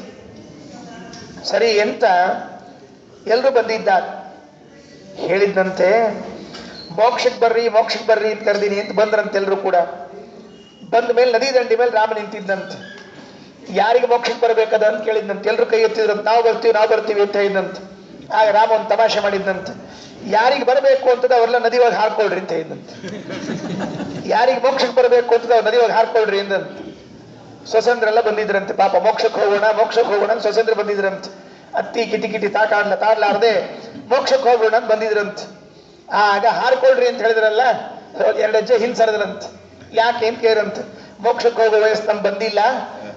ಸರಿ ಅಂತ ಎಲ್ರು ಬಂದಿದ್ದಾರೆ. ಹೇಳಿದ್ದಂತೆ ಮೋಕ್ಷಕ್ಕೆ ಬರ್ರಿ ಅಂತ ಕರೆದೀನಿ ಅಂತ ಬಂದ್ರಂತೆ ಎಲ್ರು ಕೂಡ. ಬಂದ ಮೇಲೆ ನದಿ ದಂಡಿ ಮೇಲೆ ರಾಮ ನಿಂತಿದ್ದಂತೆ. ಯಾರಿಗೆ ಮೋಕ್ಷಕ್ಕೆ ಬರಬೇಕದ ಅಂತ ಕೇಳಿದ್ನಂತೆ. ಎಲ್ರು ಕೈ ಎತ್ತಿದ್ರಂತೆ. ನಾವು ಬರ್ತೀವಿ ಅಂತ ಹೇಳಿದಂತೆ. ಆಗ ರಾಮ ಒಂದು ತಮಾಷೆ ಮಾಡಿದ್ದಂತೆ. ಯಾರಿಗೆ ಬರಬೇಕು ಅಂತದ ಅವರೆಲ್ಲ ನದಿ ಒಳಗೆ ಹಾರ್ಕೊಳ್ರಿ ಅಂತ ಹೇಳಿದಂತೆ. ಯಾರಿಗೆ ಮೋಕ್ಷಕ್ಕೆ ಬರಬೇಕು ಅಂತದ ಅವ್ರು ನದಿ ಒಳಗೆ ಹಾರ್ಕೊಳ್ರಿ ಎಂದಂತೆ. ಸ್ವಸಂದ್ರೆಲ್ಲ ಬಂದಿದ್ರಂತೆ. ಪಾಪ ಮೋಕ್ಷಕ್ಕೆ ಹೋಗೋಣ ಅಂತ ಸ್ವಸಂದ್ರ ಬಂದಿದ್ರಂತೆ. ಅತ್ತಿ ಕಿಟಿ ತಾಡ್ಲಾರ್ದೆ ಮೋಕ್ಷಕ್ಕೆ ಹೋಗೋಣ ಅಂತ ಬಂದಿದ್ರಂತೆ. ಆಗ ಹಾರ್ಕೊಳ್ರಿ ಅಂತ ಹೇಳಿದ್ರಲ್ಲ, 2 ಹೆಜ್ಜೆ ಹಿಂಸರದ್ರಂತೆ. ಯಾಕೆ ಅಂತ ಕೇಳಿದ್ರಂತೆ. ಮೋಕ್ಷಕ್ಕೆ ಹೋಗೋ ವಯಸ್ಸು ನಮ್ಗೆ ಬಂದಿಲ್ಲ,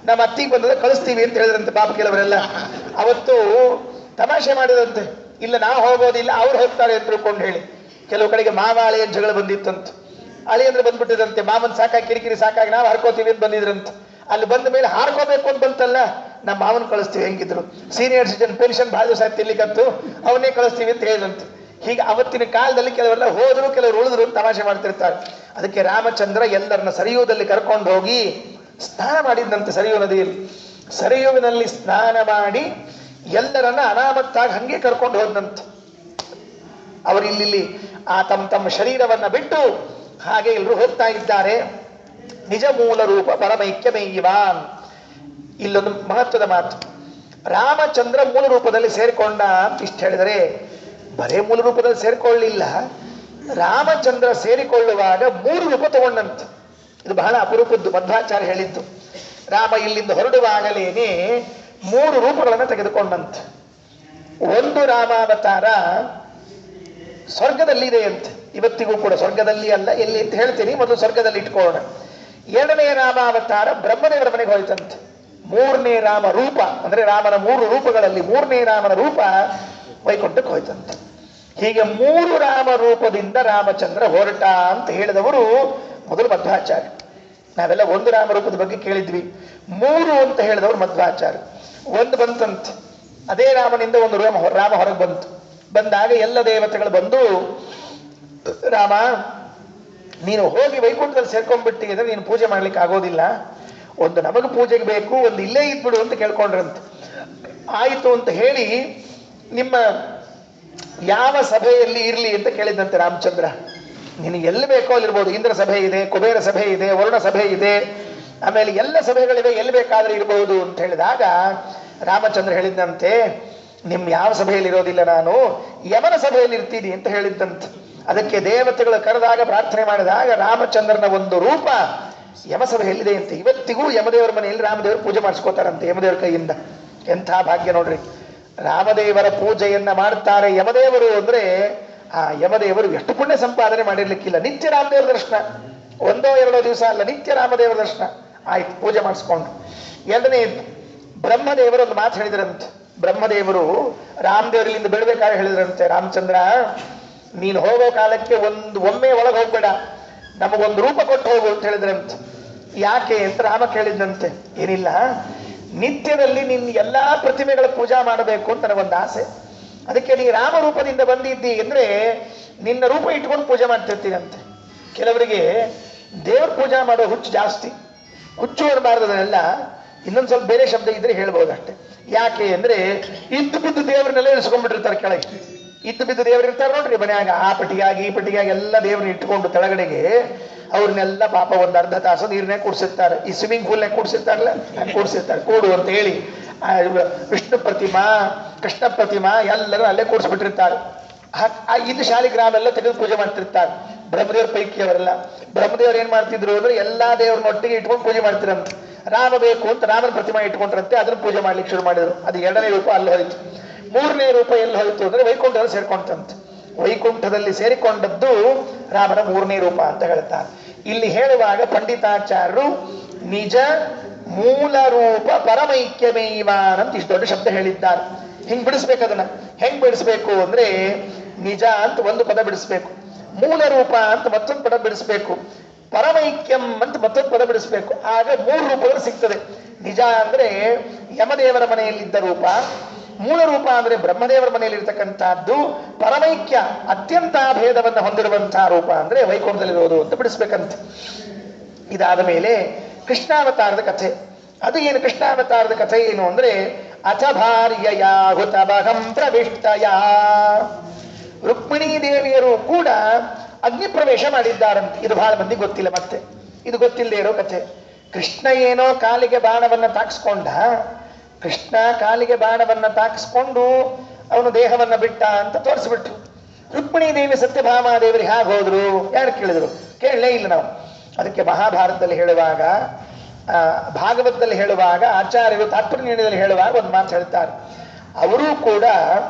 ನಮ್ಮ ಅತ್ತಿಗೆ ಬಂದ್ರೆ ಕಳಿಸ್ತೀವಿ ಅಂತ ಹೇಳಿದ್ರಂತೆ. ಪಾಪ ಕೆಲವರೆಲ್ಲ ಅವತ್ತು ತಮಾಷೆ ಮಾಡಿದಂತೆ. ಇಲ್ಲ ನಾವು ಹೋಗೋದಿಲ್ಲ, ಅವ್ರು ಹೋಗ್ತಾರೆ ಅಂತ ತಿಳ್ಕೊಂಡು ಹೇಳಿ. ಕೆಲವು ಕಡೆಗೆ ಮಾವ ಅಳಿಯ ಜಗಳ ಬಂದಿತ್ತಂತ. ಅಳಿ ಅಂದ್ರೆ ಬಂದ್ಬಿಟ್ಟಿದಂತೆ. ಮಾಮನ್ ಸಾಕಾಗಿ ಕಿರಿಕಿರಿ ಸಾಕಾಗಿ ನಾವು ಹಾರ್ಕೋತೀವಿ ಅಂತ ಬಂದಿದ್ರಂತೆ. ಅಲ್ಲಿ ಬಂದ ಮೇಲೆ ಹಾರ್ಕೋಬೇಕು ಅಂತ ಬಂತಲ್ಲ, ನಮ್ಮ ಮಾವನ್ ಕಳಿಸ್ತೀವಿ. ಹೆಂಗಿದ್ರು ಸೀನಿಯರ್ ಸಿಟಿಜನ್ ಪೆನ್ಷನ್ ಬಹಳ ದಿವಸ ತಿನ್ಲಿಕ್ಕಂತೂ ಅವನ್ನೇ ಕಳಿಸ್ತೀವಿ ಅಂತ ಹೇಳಿದಂತೆ. ಹೀಗೆ ಅವತ್ತಿನ ಕಾಲದಲ್ಲಿ ಕೆಲವರೆಲ್ಲ ಹೋದ್ರು, ಕೆಲವರು ಉಳಿದ್ರು ಅಂತ ತಮಾಷೆ ಮಾಡ್ತಿರ್ತಾರೆ. ಅದಕ್ಕೆ ರಾಮಚಂದ್ರ ಎಲ್ಲರನ್ನ ಸರಿಯೂದಲ್ಲಿ ಕರ್ಕೊಂಡು ಹೋಗಿ ಸ್ನಾನ ಮಾಡಿದ್ದಂತೆ. ಸರಿಯೂ ನದಿಯಲ್ಲಿ, ಸರಿಯುವಿನಲ್ಲಿ ಸ್ನಾನ ಮಾಡಿ ಎಲ್ಲರನ್ನ ಅನಾಮತ್ತಾಗಿ ಹಂಗೆ ಕರ್ಕೊಂಡು ಹೋದಂತೆ. ಅವರು ಇಲ್ಲಿ ಆ ತಮ್ಮ ಶರೀರವನ್ನ ಬಿಟ್ಟು ಹಾಗೆ ಎಲ್ಲರೂ ಹೋಗ್ತಾ ಇದ್ದಾರೆ. ನಿಜ ಮೂಲ ರೂಪ ಪರಮೈಕ್ಯಮೇಯಿವಾನ್. ಇಲ್ಲೊಂದು ಮಹತ್ವದ ಮಾತು. ರಾಮಚಂದ್ರ ಮೂಲ ರೂಪದಲ್ಲಿ ಸೇರಿಕೊಂಡ ಅಂತ ಇಷ್ಟು ಹೇಳಿದರೆ, ಬರೇ ಮೂಲ ರೂಪದಲ್ಲಿ ಸೇರಿಕೊಳ್ಳಿಲ್ಲ. ರಾಮಚಂದ್ರ ಸೇರಿಕೊಳ್ಳುವಾಗ 3 ರೂಪ ತಗೊಂಡಂತೆ. ಇದು ಬಹಳ ಅಪರೂಪದ್ದು. ಮಧ್ವಾಚಾರ್ಯ ಹೇಳಿದ್ದು. ರಾಮ ಇಲ್ಲಿಂದ ಹೊರಡುವಾಗಲೇನೆ 3 ರೂಪಗಳನ್ನು ತೆಗೆದುಕೊಂಡಂತೆ. ಒಂದು ರಾಮಾವತಾರ ಸ್ವರ್ಗದಲ್ಲಿ ಇದೆ ಅಂತೆ. ಇವತ್ತಿಗೂ ಕೂಡ ಸ್ವರ್ಗದಲ್ಲಿ ಅಲ್ಲ, ಎಲ್ಲಿ ಅಂತ ಹೇಳ್ತೀನಿ, ಮೊದಲು ಸ್ವರ್ಗದಲ್ಲಿ ಇಟ್ಕೊಳ್ಳೋಣ. 2ನೇ ರಾಮಾವತಾರ ಬ್ರಹ್ಮದೇವರ ಮನೆಗೆ ಹೋಯ್ತಂತೆ. 3ನೇ ರಾಮ ರೂಪ ಅಂದ್ರೆ ರಾಮನ 3 ರೂಪಗಳಲ್ಲಿ 3ನೇ ರಾಮನ ರೂಪ ವೈಕುಂಠಕ್ಕೆ ಹೋಯ್ತಂತೆ. ಹೀಗೆ 3 ರಾಮ ರೂಪದಿಂದ ರಾಮಚಂದ್ರ ಹೊರಟ ಅಂತ ಹೇಳಿದವರು ಮೊದಲು ಮಧ್ವಾಚಾರ್ಯ. ನಾವೆಲ್ಲ 1 ರಾಮ ರೂಪದ ಬಗ್ಗೆ ಕೇಳಿದ್ವಿ. 3 ಅಂತ ಹೇಳಿದವರು ಮಧ್ವಾಚಾರ್ಯ. 1 ಬಂತಂತೆ. ಅದೇ ರಾಮನಿಂದ ಒಂದು ರಾಮ ಹೊರಗೆ ಬಂತು. ಬಂದಾಗ ಎಲ್ಲ ದೇವತೆಗಳು ಬಂದು, ರಾಮ ನೀನು ಹೋಗಿ ವೈಕುಂಠದಲ್ಲಿ ಸೇರ್ಕೊಂಡ್ಬಿಟ್ಟಿದ್ರೆ ನೀನು ಪೂಜೆ ಮಾಡ್ಲಿಕ್ಕೆ ಆಗೋದಿಲ್ಲ. ಒಂದು ನಮಗೆ ಪೂಜೆಗೆ ಬೇಕು, ಒಂದು ಇಲ್ಲೇ ಇದ್ಬಿಡು ಅಂತ ಕೇಳ್ಕೊಂಡ್ರಂತೆ. ಆಯಿತು ಅಂತ ಹೇಳಿ ನಿಮ್ಮ ಯಾವ ಸಭೆಯಲ್ಲಿ ಇರ್ಲಿ ಅಂತ ಕೇಳಿದಂತೆ ರಾಮಚಂದ್ರ. ನಿನಗೆ ಎಲ್ಲಿ ಬೇಕೋ ಅಲ್ಲಿರ್ಬೋದು. ಇಂದ್ರ ಸಭೆ ಇದೆ, ಕುಬೇರ ಸಭೆ ಇದೆ, ವರುಣ ಸಭೆ ಇದೆ, ಆಮೇಲೆ ಎಲ್ಲ ಸಭೆಗಳಿವೆ, ಎಲ್ಲಿ ಬೇಕಾದ್ರೆ ಇರಬಹುದು ಅಂತ ಹೇಳಿದಾಗ ರಾಮಚಂದ್ರ ಹೇಳಿದ್ದಂತೆ, ನಿಮ್ ಯಾವ ಸಭೆಯಲ್ಲಿ ಇರೋದಿಲ್ಲ, ನಾನು ಯಮನ ಸಭೆಯಲ್ಲಿ ಇರ್ತೀನಿ ಅಂತ ಹೇಳಿದ್ದಂತೆ. ಅದಕ್ಕೆ ದೇವತೆಗಳು ಕರೆದಾಗ ಪ್ರಾರ್ಥನೆ ಮಾಡಿದಾಗ ರಾಮಚಂದ್ರನ ಒಂದು ರೂಪ ಯಮಸಭೆಯಲ್ಲಿದೆ ಅಂತ. ಇವತ್ತಿಗೂ ಯಮದೇವರ ಮನೆಯಲ್ಲಿ ರಾಮದೇವರು ಪೂಜೆ ಮಾಡಿಸ್ಕೋತಾರಂತೆ ಯಮದೇವರ ಕೈಯಿಂದ. ಎಂಥ ಭಾಗ್ಯ ನೋಡ್ರಿ. ರಾಮದೇವರ ಪೂಜೆಯನ್ನ ಮಾಡ್ತಾರೆ ಯಮದೇವರು ಅಂದ್ರೆ ಆ ಯಮದೇವರು ಎಷ್ಟು ಪುಣ್ಯ ಸಂಪಾದನೆ ಮಾಡಿರ್ಲಿಕ್ಕಿಲ್ಲ. ನಿತ್ಯ ರಾಮದೇವರ ದರ್ಶನ, 1-2 ದಿವಸ ಅಲ್ಲ, ನಿತ್ಯ ರಾಮದೇವರ ದರ್ಶನ ಆಯ್ತು, ಪೂಜೆ ಮಾಡಿಸ್ಕೊಂಡು. 2ನೇ ಬ್ರಹ್ಮದೇವರು ಒಂದು ಮಾತು ಹೇಳಿದ್ರಂತೆ. ಬ್ರಹ್ಮದೇವರು ರಾಮದೇವರಿಲ್ಲಿಂದ ಬಿಡ್ಬೇಕಾದ್ರೆ ಹೇಳಿದ್ರಂತೆ, ರಾಮಚಂದ್ರ ನೀನು ಹೋಗೋ ಕಾಲಕ್ಕೆ ಒಮ್ಮೆ ಒಳಗೆ ಹೋಗ್ಬೇಡ, ನಮಗೊಂದು ರೂಪ ಕೊಟ್ಟು ಹೋಗು ಅಂತ ಹೇಳಿದ್ರಂತೆ. ಯಾಕೆ ಅಂತ ರಾಮ ಕೇಳಿದ್ದಂತೆ. ಏನಿಲ್ಲ, ನಿತ್ಯದಲ್ಲಿ ನಿನ್ನ ಎಲ್ಲಾ ಪ್ರತಿಮೆಗಳ ಪೂಜಾ ಮಾಡಬೇಕು ಅಂತ ನನಗೊಂದು ಆಸೆ. ಅದಕ್ಕೆ ನೀ ರಾಮ ರೂಪದಿಂದ ಬಂದಿದ್ದಿ ಅಂದ್ರೆ ನಿನ್ನ ರೂಪ ಇಟ್ಕೊಂಡು ಪೂಜೆ ಮಾಡ್ತಿರ್ತೀನಂತೆ. ಕೆಲವರಿಗೆ ದೇವ್ರ ಪೂಜಾ ಮಾಡೋ ಹುಚ್ಚು ಜಾಸ್ತಿ. ಹುಚ್ಚು ಅನ್ನಬಾರ್ದನ್ನೆಲ್ಲ ಇನ್ನೊಂದು ಸ್ವಲ್ಪ ಬೇರೆ ಶಬ್ದ ಇದ್ರೆ ಹೇಳ್ಬೋದು ಅಷ್ಟೇ. ಯಾಕೆ ಅಂದ್ರೆ ಇದ್ದು ಬಿದ್ದು ದೇವರನ್ನೆಲ್ಲ ಇಳಿಸ್ಕೊಂಡ್ಬಿಟ್ಟಿರ್ತಾರೆ ಕೆಳಗೆ. ಇದ್ದು ಬಿದ್ದು ದೇವರು ಇರ್ತಾರೆ ನೋಡ್ರಿ ಮನೆಯಾಗ, ಆ ಪಟ್ಟಿಗಾಗಿ ಈ ಪಟ್ಟಿಗಾಗಿ ಎಲ್ಲ ದೇವ್ರನ್ನ ಇಟ್ಕೊಂಡು ತೆಳಗಡೆಗೆ ಅವ್ರನ್ನೆಲ್ಲ ಪಾಪ ಒಂದು ಅರ್ಧ ತಾಸು ನೀರನ್ನೇ ಕೂಡಿಸಿರ್ತಾರೆ. ಈ ಸ್ವಿಮ್ಮಿಂಗ್ ಪೂಲ್ನಾಗ ಕೂಡಿಸಿರ್ತಾರಲ್ಲ, ಕೂಡಿಸಿರ್ತಾರೆ. ಕೂಡು ಅಂತ ಹೇಳಿ ವಿಷ್ಣು ಪ್ರತಿಮಾ, ಕೃಷ್ಣ ಪ್ರತಿಮಾ ಎಲ್ಲರೂ ಅಲ್ಲೇ ಕೂಡಿಸ್ಬಿಟ್ಟಿರ್ತಾರೆ. ಇದು ಶಾಲಿಗ್ರಾಮ ಎಲ್ಲ ತೆಗೆದು ಪೂಜೆ ಮಾಡ್ತಿರ್ತಾರೆ. ಬ್ರಹ್ಮದೇವ್ರ ಪೈಕಿ ಅವರೆಲ್ಲ. ಬ್ರಹ್ಮದೇವ್ರು ಏನ್ ಮಾಡ್ತಿದ್ರು ಅಂದ್ರೆ ಎಲ್ಲಾ ದೇವ್ರನ್ನ ಒಟ್ಟಿಗೆ ಇಟ್ಕೊಂಡು ಪೂಜೆ ಮಾಡ್ತಿರಂತೆ. ರಾಮ ಬೇಕು ಅಂತ ರಾಮನ ಪ್ರತಿಮಾ ಇಟ್ಕೊಂಡ್ರಂತೆ, ಅದನ್ನ ಪೂಜೆ ಮಾಡ್ಲಿಕ್ಕೆ ಶುರು ಮಾಡಿದ್ರು. ಅದು 2ನೇ ರೂಪ ಅಲ್ಲಿ ಹೋಯ್ತು. 3ನೇ ರೂಪ ಎಲ್ಲಿ ಹೋಯ್ತು ಅಂದ್ರೆ ವೈಕುಂಠದಲ್ಲಿ ಸೇರ್ಕೊಂಡಂತೆ. ವೈಕುಂಠದಲ್ಲಿ ಸೇರಿಕೊಂಡದ್ದು ರಾಮನ 3ನೇ ರೂಪ ಅಂತ ಹೇಳ್ತಾರೆ. ಇಲ್ಲಿ ಹೇಳುವಾಗ ಪಂಡಿತಾಚಾರ್ಯರು ನಿಜ ಮೂಲ ರೂಪ ಪರಮೈಕ್ಯಮೇವಾನ್ ಅಂತ ಇಷ್ಟು ದೊಡ್ಡ ಶಬ್ದ ಹೇಳಿದ್ದಾರೆ. ಹಿಂಗ್ ಬಿಡಿಸ್ಬೇಕು. ಅದನ್ನ ಹೆಂಗ್ ಬಿಡಿಸ್ಬೇಕು ಅಂದ್ರೆ ನಿಜ ಅಂತ ಒಂದು ಪದ ಬಿಡಿಸ್ಬೇಕು, ಮೂಲ ರೂಪ ಅಂತ ಮತ್ತೊಂದು ಪದ ಬಿಡಿಸ್ಬೇಕು, ಪರಮೈಕ್ಯಂ ಅಂತ ಮತ್ತೊಂದು ಪದ ಬಿಡಿಸ್ಬೇಕು. ಆಗ 3 ರೂಪಗಳು ಸಿಗ್ತದೆ. ನಿಜ ಅಂದ್ರೆ ಯಮದೇವರ ಮನೆಯಲ್ಲಿದ್ದ ರೂಪ, ಮೂಲ ರೂಪ ಅಂದ್ರೆ ಬ್ರಹ್ಮದೇವರ ಮನೆಯಲ್ಲಿ ಇರ್ತಕ್ಕಂಥದ್ದು ಪರಮೈಕ್ಯ ಅತ್ಯಂತ ಭೇದವನ್ನು ಹೊಂದಿರುವಂತಹ ರೂಪ ಅಂದ್ರೆ ವೈಕುಂಠದಲ್ಲಿರೋದು ಅಂತ ಬಿಡಿಸ್ಬೇಕಂತೆ. ಇದಾದ ಮೇಲೆ ಕೃಷ್ಣಾವತಾರದ ಕಥೆ. ಅದು ಏನು ಕೃಷ್ಣಾವತಾರದ ಕಥೆ ಏನು ಅಂದ್ರೆ ಅಥ ಭಾರ್ಯಯ ಹುತಭಗಂ ಪ್ರವಿಷ್ಟಯ. ರುಕ್ಮಿಣೀ ದೇವಿಯರು ಕೂಡ ಅಗ್ನಿ ಪ್ರವೇಶ ಮಾಡಿದ್ದಾರಂತೆ. ಇದು ಬಹಳ ಮಂದಿ ಗೊತ್ತಿಲ್ಲ. ಮತ್ತೆ ಇದು ಗೊತ್ತಿಲ್ಲದೆ ಇರೋ ಕಥೆ. ಕೃಷ್ಣ ಏನೋ ಕಾಲಿಗೆ ಬಾಣವನ್ನ ತಾಕಿಸ್ಕೊಂಡ, ಕೃಷ್ಣ ಕಾಲಿಗೆ ಬಾಣವನ್ನ ತಾಕಿಸ್ಕೊಂಡು ಅವನು ದೇಹವನ್ನ ಬಿಟ್ಟ ಅಂತ ತೋರಿಸ್ಬಿಟ್ರು. ರುಕ್ಮಿಣೀ ದೇವಿ ಸತ್ಯಭಾಮಾದೇವರು ಹೇಗೆ ಹೋದ್ರು ಯಾರು ಕೇಳಿದ್ರು? ಕೇಳಲೇ ಇಲ್ಲ ನಾವು. ಅದಕ್ಕೆ ಮಹಾಭಾರತದಲ್ಲಿ ಹೇಳುವಾಗ, ಭಾಗವತದಲ್ಲಿ ಹೇಳುವಾಗ, ಆಚಾರ್ಯರು ತಾತ್ಪರ್ಯ ನಿರ್ಣಯದಲ್ಲಿ ಹೇಳುವಾಗ ಒಂದು ಮಾತು ಹೇಳ್ತಾರೆ. ಅವರೂ ಕೂಡ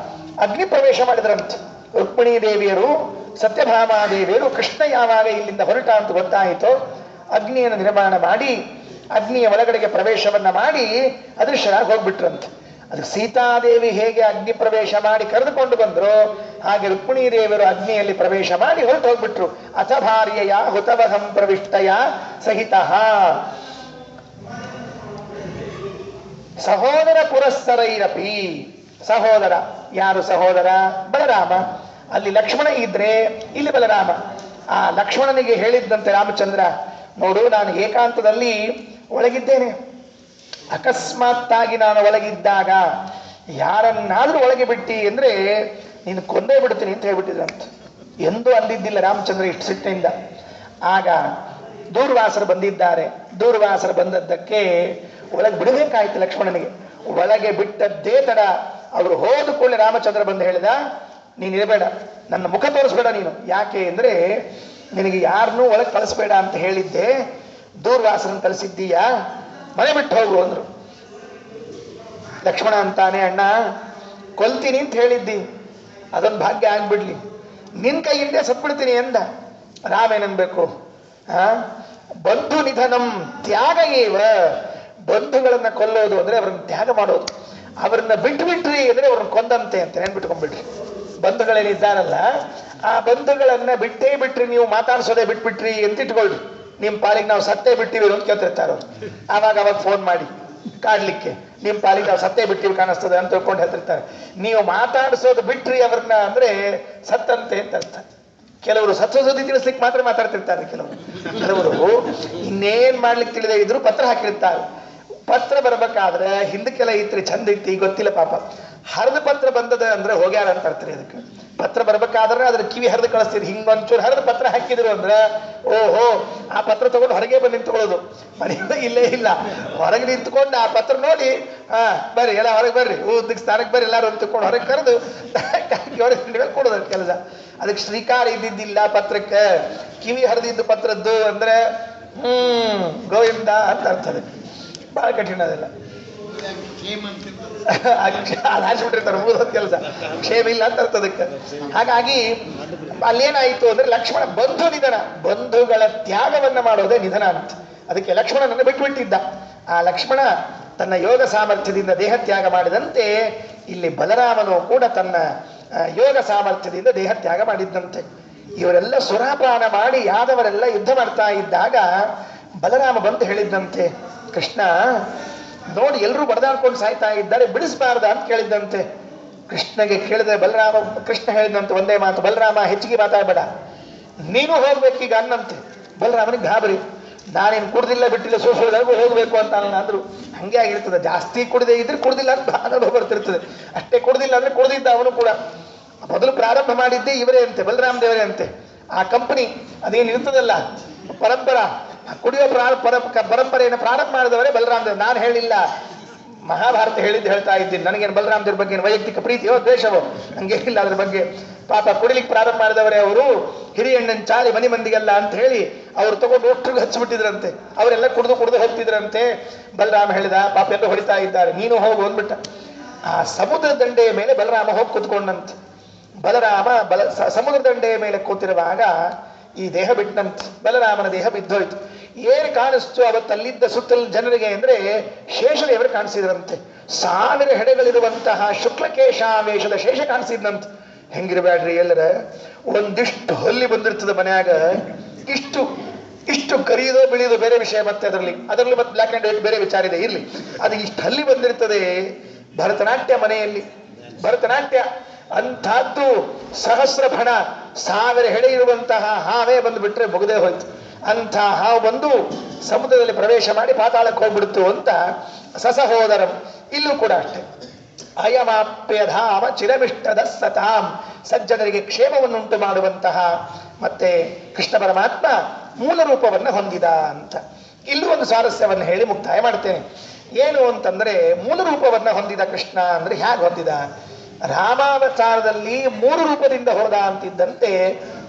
ಅಗ್ನಿ ಪ್ರವೇಶ ಮಾಡಿದ್ರಂತೆ. ರುಕ್ಮಿಣೀ ದೇವಿಯರು ಸತ್ಯಭಾಮಾದೇವಿಯರು ಕೃಷ್ಣ ಯಾವಾಗ ಇಲ್ಲಿಂದ ಹೊರಟ ಅಂತ ಗೊತ್ತಾಯಿತೋ ಅಗ್ನಿಯನ್ನು ನಿರ್ಮಾಣ ಮಾಡಿ ಅಗ್ನಿಯ ಒಳಗಡೆಗೆ ಪ್ರವೇಶವನ್ನ ಮಾಡಿ ಅದೃಶ್ಯರಾಗಿ ಹೋಗ್ಬಿಟ್ರಂತೆ. ಅದು ಸೀತಾದೇವಿ ಹೇಗೆ ಅಗ್ನಿ ಪ್ರವೇಶ ಮಾಡಿ ಕರೆದುಕೊಂಡು ಬಂದ್ರು, ಹಾಗೆ ರುಕ್ಮಿಣೀ ದೇವಿಯರು ಅಗ್ನಿಯಲ್ಲಿ ಪ್ರವೇಶ ಮಾಡಿ ಹೊರಟು ಹೋಗ್ಬಿಟ್ರು. ಅಥ ಭಾರ್ಯಯ ಹುತವಹಂ ಪ್ರವಿಷ್ಟಯ ಸಹಿತ ಸಹೋದರ ಪುರಸ್ಸರೈರಪಿ. ಸಹೋದರ ಯಾರು? ಸಹೋದರ ಬಲರಾಮ. ಅಲ್ಲಿ ಲಕ್ಷ್ಮಣ ಇದ್ರೆ ಇಲ್ಲಿ ಬಲರಾಮ. ಆ ಲಕ್ಷ್ಮಣನಿಗೆ ಹೇಳಿದ್ದಂತೆ ರಾಮಚಂದ್ರ, ನೋಡು ನಾನು ಏಕಾಂತದಲ್ಲಿ ಒಳಗಿದ್ದೇನೆ, ಅಕಸ್ಮಾತ್ತಾಗಿ ನಾನು ಒಳಗಿದ್ದಾಗ ಯಾರನ್ನಾದ್ರೂ ಒಳಗೆ ಬಿಟ್ಟಿ ಅಂದ್ರೆ ನೀನು ಕೊಂದೇ ಬಿಡ್ತೀನಿ ಅಂತ ಹೇಳ್ಬಿಟ್ಟಿದ್ರಂತೆ. ಎಂದೂ ಅಂದಿದ್ದಿಲ್ಲ ರಾಮಚಂದ್ರ ಇಷ್ಟು ಸಿಟ್ಟಿನಿಂದ. ಆಗ ದೂರ್ವಾಸರು ಬಂದಿದ್ದಾರೆ. ದೂರ್ವಾಸರು ಬಂದದ್ದಕ್ಕೆ ಒಳಗೆ ಬಿಡಬೇಕಾಯ್ತು ಲಕ್ಷ್ಮಣನಿಗೆ. ಒಳಗೆ ಬಿಟ್ಟದ್ದೇ ತಡ. ಅವರು ಹೋದ ಕೂಡಲೇ ರಾಮಚಂದ್ರ ಬಂದು ಹೇಳಿದ, ನೀನು ಇರಬೇಡ, ನನ್ನ ಮುಖ ತೋರಿಸ್ಬೇಡ ನೀನು. ಯಾಕೆ ಅಂದ್ರೆ ನಿನಗೆ ಯಾರನ್ನೂ ಒಳಗೆ ಕಳಿಸ್ಬೇಡ ಅಂತ ಹೇಳಿದ್ದೆ, ದೂರ್ವಾಸರನ್ನು ಕಳಿಸಿದ್ದೀಯಾ, ಮನೆ ಬಿಟ್ಟು ಹೋಗು ಅಂದ್ರು. ಲಕ್ಷ್ಮಣ ಅಂತಾನೆ, ಅಣ್ಣ ಕೊಲ್ತೀನಿ ಅಂತ ಹೇಳಿದ್ದಿ, ಅದೊಂದು ಭಾಗ್ಯ ಆಗ್ಬಿಡ್ಲಿ, ನಿನ್ ಕೈಯಿಂದೇ ಸತ್ಬಿಡ್ತೀನಿ ಅಂದ. ರಾಮ ಏನನ್ಬೇಕು? ಬಂಧು ನಿಧನಂ ತ್ಯಾಗ ಏವ. ಬಂಧುಗಳನ್ನ ಕೊಲ್ಲೋದು ಅಂದ್ರೆ ಅವ್ರನ್ನ ತ್ಯಾಗ ಮಾಡೋದು. ಅವ್ರನ್ನ ಬಿಟ್ಬಿಟ್ರಿ ಅಂದ್ರೆ ಅವ್ರನ್ನ ಕೊಂದಂತೆ ಅಂತ ನೆನ್ಬಿಟ್ಕೊಂಡ್ಬಿಟ್ರಿ. ಬಂಧುಗಳೇನಿದ್ದಾರಲ್ಲ ಆ ಬಂಧುಗಳನ್ನ ಬಿಟ್ಟೇ ಬಿಟ್ರಿ, ನೀವು ಮಾತಾಡ್ಸೋದೇ ಬಿಟ್ಬಿಟ್ರಿ ಅಂತ ಇಟ್ಕೊಳ್ರಿ. ನಿಮ್ ಪಾಲಿಗೆ ನಾವು ಸತ್ತೇ ಬಿಟ್ಟಿವಿ ಅಂತ ಕೇಳ್ತಿರ್ತಾರ ಅವ್ರು. ಅವಾಗ ಫೋನ್ ಮಾಡಿ ಕಾಡ್ಲಿಕ್ಕೆ, ನಿಮ್ ಪಾಲಿಗೆ ನಾವು ಸತ್ತೇ ಬಿಟ್ಟಿವಿ ಕಾಣಿಸ್ತದೆ ಅಂತ ತಿಳ್ಕೊಂಡು ಹೇಳ್ತಿರ್ತಾರೆ. ನೀವು ಮಾತಾಡಿಸೋದು ಬಿಟ್ರಿ ಅವ್ರನ್ನ ಅಂದ್ರೆ ಸತ್ತಂತೆ ಅಂತ ಅರ್ಥ. ಕೆಲವರು ಸತ್ವ ಸುದ್ದಿ ತಿಳಿಸ್ಲಿಕ್ಕೆ ಮಾತ್ರ ಮಾತಾಡ್ತಿರ್ತಾರೆ. ಕೆಲವರು ಇನ್ನೇನ್ ಮಾಡ್ಲಿಕ್ಕೆ ತಿಳಿದೇ ಇದ್ರು ಪತ್ರ ಹಾಕಿರ್ತಾರೆ. ಪತ್ರ ಬರ್ಬೇಕಾದ್ರೆ ಹಿಂದಕ್ಕೆಲ್ಲ ಇತ್ರಿ ಚಂದ ಇತ್ತು, ಗೊತ್ತಿಲ್ಲ ಪಾಪ. ಹರಿದ ಪತ್ರ ಬಂದದ ಅಂದ್ರೆ ಹೋಗ್ಯಾರ ಅಂತ ಅರ್ಥ. ಅದಕ್ಕೆ ಪತ್ರ ಬರ್ಬೇಕಾದ್ರೆ ಅದ್ರ ಕಿವಿ ಹರಿದು ಕಳಿಸ್ತೀರಿ. ಹಿಂಗೊಂಚೂರು ಹರಿದ ಪತ್ರ ಹಾಕಿದ್ರು ಅಂದ್ರೆ ಓಹೋ ಆ ಪತ್ರ ತಗೊಂಡು ಹೊರಗೆ ಬಂದು ನಿಂತ್ಕೊಳ್ಳೋದು. ಮನೆಯಿಂದ ಇಲ್ಲೇ ಇಲ್ಲ, ಹೊರಗೆ ನಿಂತ್ಕೊಂಡು ಆ ಪತ್ರ ನೋಡಿ ಬರ್ರಿ ಎಲ್ಲ ಹೊರಗೆ ಬರ್ರಿ, ಉದ್ದಕ್ಕೆ ಸ್ಥಾನಕ್ಕೆ ಬರ್ರಿ ಎಲ್ಲಾರು ನಿಂತ್ಕೊಂಡು ಹೊರಗೆ ಕರೆದು ಹೊರಗೆ ಕೊಡೋದು ಕೆಲಸ. ಅದಕ್ಕೆ ಶ್ರೀಕಾರ ಇದ್ದಿದ್ದಿಲ್ಲ ಪತ್ರಕ್ಕೆ. ಕಿವಿ ಹರಿದಿದ್ದು ಪತ್ರದ್ದು ಅಂದ್ರೆ ಗೋವಿಂದ ಅಂತ ಅರ್ಥದೆ. ಬಹಳ ಕಠಿಣ ಅದೆಲ್ಲ. ಅದಾಡ್ಬಿಟ್ಟಿರ್ತಾರೆ ಮುಗಿದ ಕೆಲಸ, ಕ್ಷೇಮ ಇಲ್ಲ ಅಂತ ಅರ್ಥದಕ್ಕೆ. ಹಾಗಾಗಿ ಅಲ್ಲೇನಾಯ್ತು ಅಂದ್ರೆ ಲಕ್ಷ್ಮಣ ಬಂಧು ನಿಧನ, ಬಂಧುಗಳ ತ್ಯಾಗವನ್ನ ಮಾಡೋದೇ ನಿಧನ ಅಂತ. ಅದಕ್ಕೆ ಲಕ್ಷ್ಮಣನನ್ನು ಬಿಟ್ಟುಬಿಟ್ಟಿದ್ದ. ಆ ಲಕ್ಷ್ಮಣ ತನ್ನ ಯೋಗ ಸಾಮರ್ಥ್ಯದಿಂದ ದೇಹ ತ್ಯಾಗ ಮಾಡಿದಂತೆ ಇಲ್ಲಿ ಬಲರಾಮನು ಕೂಡ ತನ್ನ ಯೋಗ ಸಾಮರ್ಥ್ಯದಿಂದ ದೇಹ ತ್ಯಾಗ ಮಾಡಿದ್ದಂತೆ. ಇವರೆಲ್ಲ ಸುರಾಪಾನ ಮಾಡಿ ಯಾದವರೆಲ್ಲ ಯುದ್ಧ ಮಾಡ್ತಾ ಇದ್ದಾಗ ಬಲರಾಮ ಬಂದು ಹೇಳಿದ್ದಂತೆ, ಕೃಷ್ಣ ನೋಡಿ ಎಲ್ಲರೂ ಬಡದಾಡ್ಕೊಂಡು ಸಾಯ್ತಾ ಇದ್ದಾರೆ, ಬಿಡಿಸಬಾರ್ದ ಅಂತ ಕೇಳಿದ್ದಂತೆ. ಕೃಷ್ಣಗೆ ಕೇಳಿದ್ರೆ ಕೃಷ್ಣ ಹೇಳಿದಂತೆ ಒಂದೇ ಮಾತು, ಬಲರಾಮ ಹೆಚ್ಚಿಗೆ ಮಾತಾಡಬೇಡ, ನೀನು ಹೋಗ್ಬೇಕೀಗ ಅನ್ನಂತೆ. ಬಲರಾಮನಿಗೆ ಗಾಬರಿ, ನಾನೇನು ಕುಡ್ದಿಲ್ಲ ಬಿಟ್ಟಿಲ್ಲ ಸೋಸೋದವರೆಗೂ ಹೋಗ್ಬೇಕು ಅಂತ ಅಂದ್ರು. ಹಂಗೆ ಆಗಿರ್ತದೆ. ಜಾಸ್ತಿ ಕುಡಿದೇ ಇದ್ರೆ ಕುಡ್ದಿಲ್ಲ ಅಂತ ಅನುಭವ ಬರ್ತಿರ್ತದೆ. ಅಷ್ಟೇ ಕುಡ್ದಿಲ್ಲ ಅಂದ್ರೆ ಕುಡ್ದಿದ್ದ ಅವನು ಕೂಡ. ಮೊದಲು ಪ್ರಾರಂಭ ಮಾಡಿದ್ದೆ ಇವರೇ ಅಂತೆ, ಬಲರಾಮ ದೇವರೇ ಅಂತೆ. ಆ ಕಂಪನಿ ಅದೇನು ಇರ್ತದಲ್ಲ ಪರಂಪರ, ಕುಡಿಯೋ ಪರಂಪರೆಯನ್ನು ಪ್ರಾರಂಭ ಮಾಡಿದವರೇ ಬಲರಾಮ ದೇವ್. ನಾನು ಹೇಳಿಲ್ಲ, ಮಹಾಭಾರತ ಹೇಳ್ತಾ ಇದ್ದೀನಿ. ನನಗೇನು ಬಲರಾಮ ದೇವ್ರ ಬಗ್ಗೆ ವೈಯಕ್ತಿಕ ಪ್ರೀತಿಯೋ ದ್ವೇಷವೋ ಹಂಗೇನಿಲ್ಲ ಅದ್ರ ಬಗ್ಗೆ. ಪಾಪ ಕುಡಿಲಿಕ್ಕೆ ಪ್ರಾರಂಭ ಮಾಡಿದವರೇ ಅವರು. ಹಿರಿಯಣ್ಣನ ಚಾಲಿ ಮನೆ ಮಂದಿಗೆಲ್ಲ ಅಂತ ಹೇಳಿ ಅವ್ರು ತಗೊಂಡು ಒಟ್ಟಿಗೆ ಹಚ್ಚಿಬಿಟ್ಟಿದ್ರಂತೆ. ಅವರೆಲ್ಲ ಕುಡಿದು ಹೋಗ್ತಿದ್ರಂತೆ. ಬಲರಾಮ ಹೇಳಿದ, ಪಾಪ ಎಲ್ಲ ಹೊಡಿತಾ ಇದ್ದಾರೆ, ನೀನು ಹೋಗು ಅಂದ್ಬಿಟ್ಟ. ಆ ಸಮುದ್ರ ದಂಡೆಯ ಮೇಲೆ ಬಲರಾಮ ಹೋಗಿ ಕೂತ್ಕೊಂಡಂತೆ. ಬಲರಾಮ ಸಮುದ್ರ ದಂಡೆಯ ಮೇಲೆ ಕೂತಿರುವಾಗ ಈ ದೇಹ ಬಿಟ್ಟಂತೆ. ಬಲರಾಮನ ದೇಹ ಬಿದ್ದೋಯ್ತು. ಏನು ಕಾಣಿಸ್ತು ಅವತ್ತಲ್ಲಿದ್ದ ಸುತ್ತಲ ಜನರಿಗೆ ಅಂದ್ರೆ ಶೇಷದೇವರು ಕಾಣಿಸಿದ್ರಂತೆ. 1000 ಹೆಡೆಗಳಿರುವಂತಹ ಶುಕ್ಲಕೇಶಾವೇಶದ ಶೇಷ ಕಾಣಿಸಿದ್ನಂತೆ. ಹೆಂಗಿರಬೇಡ್ರಿ ಎಲ್ಲರ, ಒಂದಿಷ್ಟು ಹೊಲ್ಲಿ ಬಂದಿರ್ತದೆ ಮನ್ಯಾಗ, ಇಷ್ಟು ಕರಿಯೋದೋ ಬಿಳಿಯೋದು ಬೇರೆ ವಿಷಯ. ಮತ್ತೆ ಅದರಲ್ಲಿ ಮತ್ತೆ ಬ್ಲ್ಯಾಕ್ ಅಂಡ್ ವೈಟ್ ಬೇರೆ ವಿಚಾರ ಇದೆ, ಇರ್ಲಿ. ಅದು ಇಷ್ಟು ಹಲ್ಲಿ ಬಂದಿರ್ತದೆ. ಭರತನಾಟ್ಯ ಮನೆಯಲ್ಲಿ ಭರತನಾಟ್ಯ ಅಂಥದ್ದು ಸಹಸ್ರ ಫಣ 1000 ಹೆಡೆ ಇರುವಂತಹ ಹಾವೇ ಬಂದು ಬಿಟ್ರೆ ಮುಗದೆ ಹೋಯ್ತು. ಅಂಥ ಹಾವು ಬಂದು ಸಮುದ್ರದಲ್ಲಿ ಪ್ರವೇಶ ಮಾಡಿ ಪಾತಾಳಕ್ಕೆ ಹೋಗ್ಬಿಡ್ತು ಅಂತ ಸಸಹೋದರಂ. ಇಲ್ಲೂ ಕೂಡ ಅಷ್ಟೇ, ಅಯಮಾಪ್ಯಧಾಮ ಚಿರಮಿಷ್ಟದ ಸತಾಂ, ಸಜ್ಜನರಿಗೆ ಕ್ಷೇಮವನ್ನುಂಟು ಮಾಡುವಂತಹ ಮತ್ತೆ ಕೃಷ್ಣ ಪರಮಾತ್ಮ ಮೂಲ ರೂಪವನ್ನು ಹೊಂದಿದ ಅಂತ. ಇಲ್ಲೂ ಒಂದು ಸ್ವಾರಸ್ಯವನ್ನು ಹೇಳಿ ಮುಕ್ತಾಯ ಮಾಡ್ತೇನೆ. ಏನು ಅಂತಂದ್ರೆ, ಮೂಲ ರೂಪವನ್ನು ಹೊಂದಿದ ಕೃಷ್ಣ ಅಂದ್ರೆ ಹೇಗೆ ಹೊಂದಿದ? ರಾಮಾವತಾರದಲ್ಲಿ 3 ರೂಪದಿಂದ ಹೋದ ಅಂತಿದ್ದಂತೆ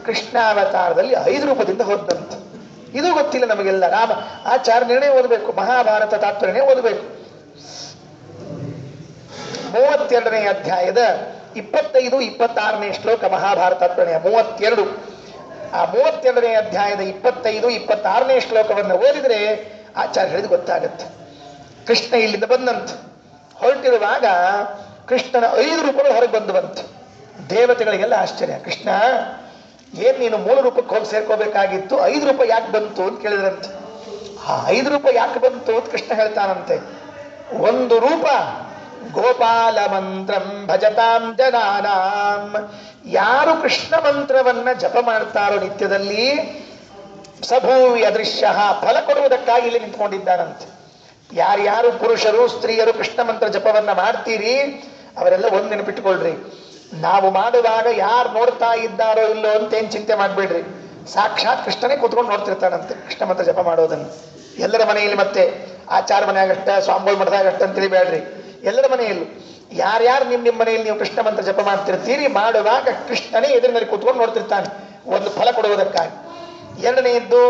ಕೃಷ್ಣಾವತಾರದಲ್ಲಿ 5 ರೂಪದಿಂದ ಹೋದಂತೆ. ಇದು ಗೊತ್ತಿಲ್ಲ ನಮಗೆಲ್ಲ. ರಾಮ ಆಚಾರ್ಯನೇ ಓದಬೇಕು, ಮಹಾಭಾರತ ತಾತ್ಪರ್ಯನೇ ಓದಬೇಕು. 32ನೇ ಅಧ್ಯಾಯದ 25, 26ನೇ ಶ್ಲೋಕ ಮಹಾಭಾರತ ತಾತ್ಪರ್ಯ 32. ಆ 32ನೇ ಅಧ್ಯಾಯದ 25, 26ನೇ ಶ್ಲೋಕವನ್ನು ಓದಿದ್ರೆ ಆಚಾರ್ಯ ಹೇಳಿದು ಗೊತ್ತಾಗತ್ತೆ. ಕೃಷ್ಣ ಇಲ್ಲಿಂದ ಬಂದಂತ ಹೊರಟಿರುವಾಗ ಕೃಷ್ಣನ 5 ರೂಪಗಳು ಹೊರಗೆ ಬಂದುವಂತೆ. ದೇವತೆಗಳಿಗೆಲ್ಲ ಆಶ್ಚರ್ಯ, ಕೃಷ್ಣ ಏನ್ ನೀನು ಮೂಲ ರೂಪಕ್ಕೆ ಹೋಗಿ ಸೇರ್ಕೋಬೇಕಾಗಿತ್ತು, 5 ರೂಪ ಯಾಕೆ ಬಂತು ಅಂತ ಕೇಳಿದ್ರಂತೆ. ಆ 5 ರೂಪ ಯಾಕೆ ಬಂತು ಅಂತ ಕೃಷ್ಣ ಹೇಳ್ತಾನಂತೆ. ಒಂದು ರೂಪ ಗೋಪಾಲ ಮಂತ್ರಂ ಭಜತಾಂ ಜನಾನಾಂ, ಯಾರು ಕೃಷ್ಣ ಮಂತ್ರವನ್ನ ಜಪ ಮಾಡ್ತಾರೋ ನಿತ್ಯದಲ್ಲಿ ಸಭೂವಿ ಅದೃಶ್ಯ, ಫಲ ಕೊಡುವುದಕ್ಕಾಗಿ ಇಲ್ಲಿ ನಿಂತ್ಕೊಂಡಿದ್ದಾನಂತೆ. ಯಾರ್ಯಾರು ಪುರುಷರು ಸ್ತ್ರೀಯರು ಕೃಷ್ಣ ಮಂತ್ರ ಜಪವನ್ನ ಮಾಡ್ತೀರಿ ಅವರೆಲ್ಲ ಒಂದು ನೆನಪಿಟ್ಟುಕೊಳ್ರಿ, ನಾವು ಮಾಡುವಾಗ ಯಾರು ನೋಡ್ತಾ ಇದ್ದಾರೋ ಇಲ್ಲೋ ಅಂತೇನು ಚಿಂತೆ ಮಾಡಬೇಡ್ರಿ. ಸಾಕ್ಷಾತ್ ಕೃಷ್ಣನೇ ಕೂತ್ಕೊಂಡು ನೋಡ್ತಿರ್ತಾನಂತೆ ಕೃಷ್ಣ ಮಂತ್ರ ಜಪ ಮಾಡೋದನ್ನು. ಎಲ್ಲರ ಮನೆಯಲ್ಲಿ, ಮತ್ತೆ ಆಚಾರ ಮನೆಯಾಗಷ್ಟ ಸ್ವಾಮಿಗಳ ಮಠದಾಗಷ್ಟ ಅಂತ ತಿಳಿಬೇಡ್ರಿ, ಎಲ್ಲರ ಮನೆಯಲ್ಲೂ ಯಾರ್ಯಾರು ನಿಮ್ಮ ಮನೆಯಲ್ಲಿ ನೀವು ಕೃಷ್ಣ ಮಂತ್ರ ಜಪ ಮಾಡ್ತಿರ್ತೀರಿ, ಮಾಡುವಾಗ ಕೃಷ್ಣನೇ ಎದುರಿನಲ್ಲಿ ಕೂತ್ಕೊಂಡು ನೋಡ್ತಿರ್ತಾನೆ ಒಂದು ಫಲ ಕೊಡುವುದಕ್ಕಾಗಿ. ಎರಡನೆಯದ್ದು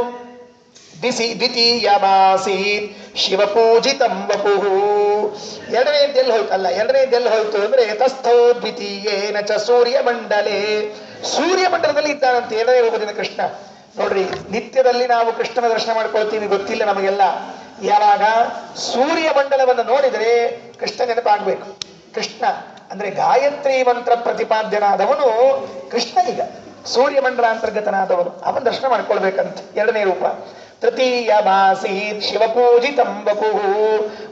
ದ್ವಿತೀಯಮಾಸೀತ್ ಶಿವಪೂಜಿತಂ ವಪುಃ. ಎರಡನೇದ್ದೆಲ್ಲಿ ಹೋಯ್ತು? ಅಲ್ಲ, ಎರಡನೇದ್ದೆಲ್ಲಿ ಹೋಯ್ತು ಅಂದ್ರೆ ತಸ್ಥೋ ದ್ವಿತೀಯೇನ ಚ ಸೂರ್ಯಮಂಡಲೇ, ಸೂರ್ಯಮಂಡಲದಲ್ಲಿ ಇದ್ದಾನಂತೆ ಎರಡನೇ ರೂಪದಿಂದ ಕೃಷ್ಣ. ನೋಡ್ರಿ, ನಿತ್ಯದಲ್ಲಿ ನಾವು ಕೃಷ್ಣನ ದರ್ಶನ ಮಾಡ್ಕೊಳ್ತೀವಿ, ಗೊತ್ತಿಲ್ಲ ನಮಗೆಲ್ಲ. ಯಾವಾಗ ಸೂರ್ಯಮಂಡಲವನ್ನು ನೋಡಿದರೆ ಕೃಷ್ಣ ನೆನಪಾಗಬೇಕು. ಕೃಷ್ಣ ಅಂದ್ರೆ ಗಾಯತ್ರಿ ಮಂತ್ರ ಪ್ರತಿಪಾದ್ಯನಾದವನು ಕೃಷ್ಣ. ಈಗ ಸೂರ್ಯಮಂಡಲ ಅಂತರ್ಗತನಾದವನು, ಅವನ ದರ್ಶನ ಮಾಡ್ಕೊಳ್ಬೇಕಂತ ಎರಡನೇ ರೂಪ. ತೃತೀಯ ಮಾಸೀತ್ ಶಿವಪೂಜಿತಂ ವಪುಃ.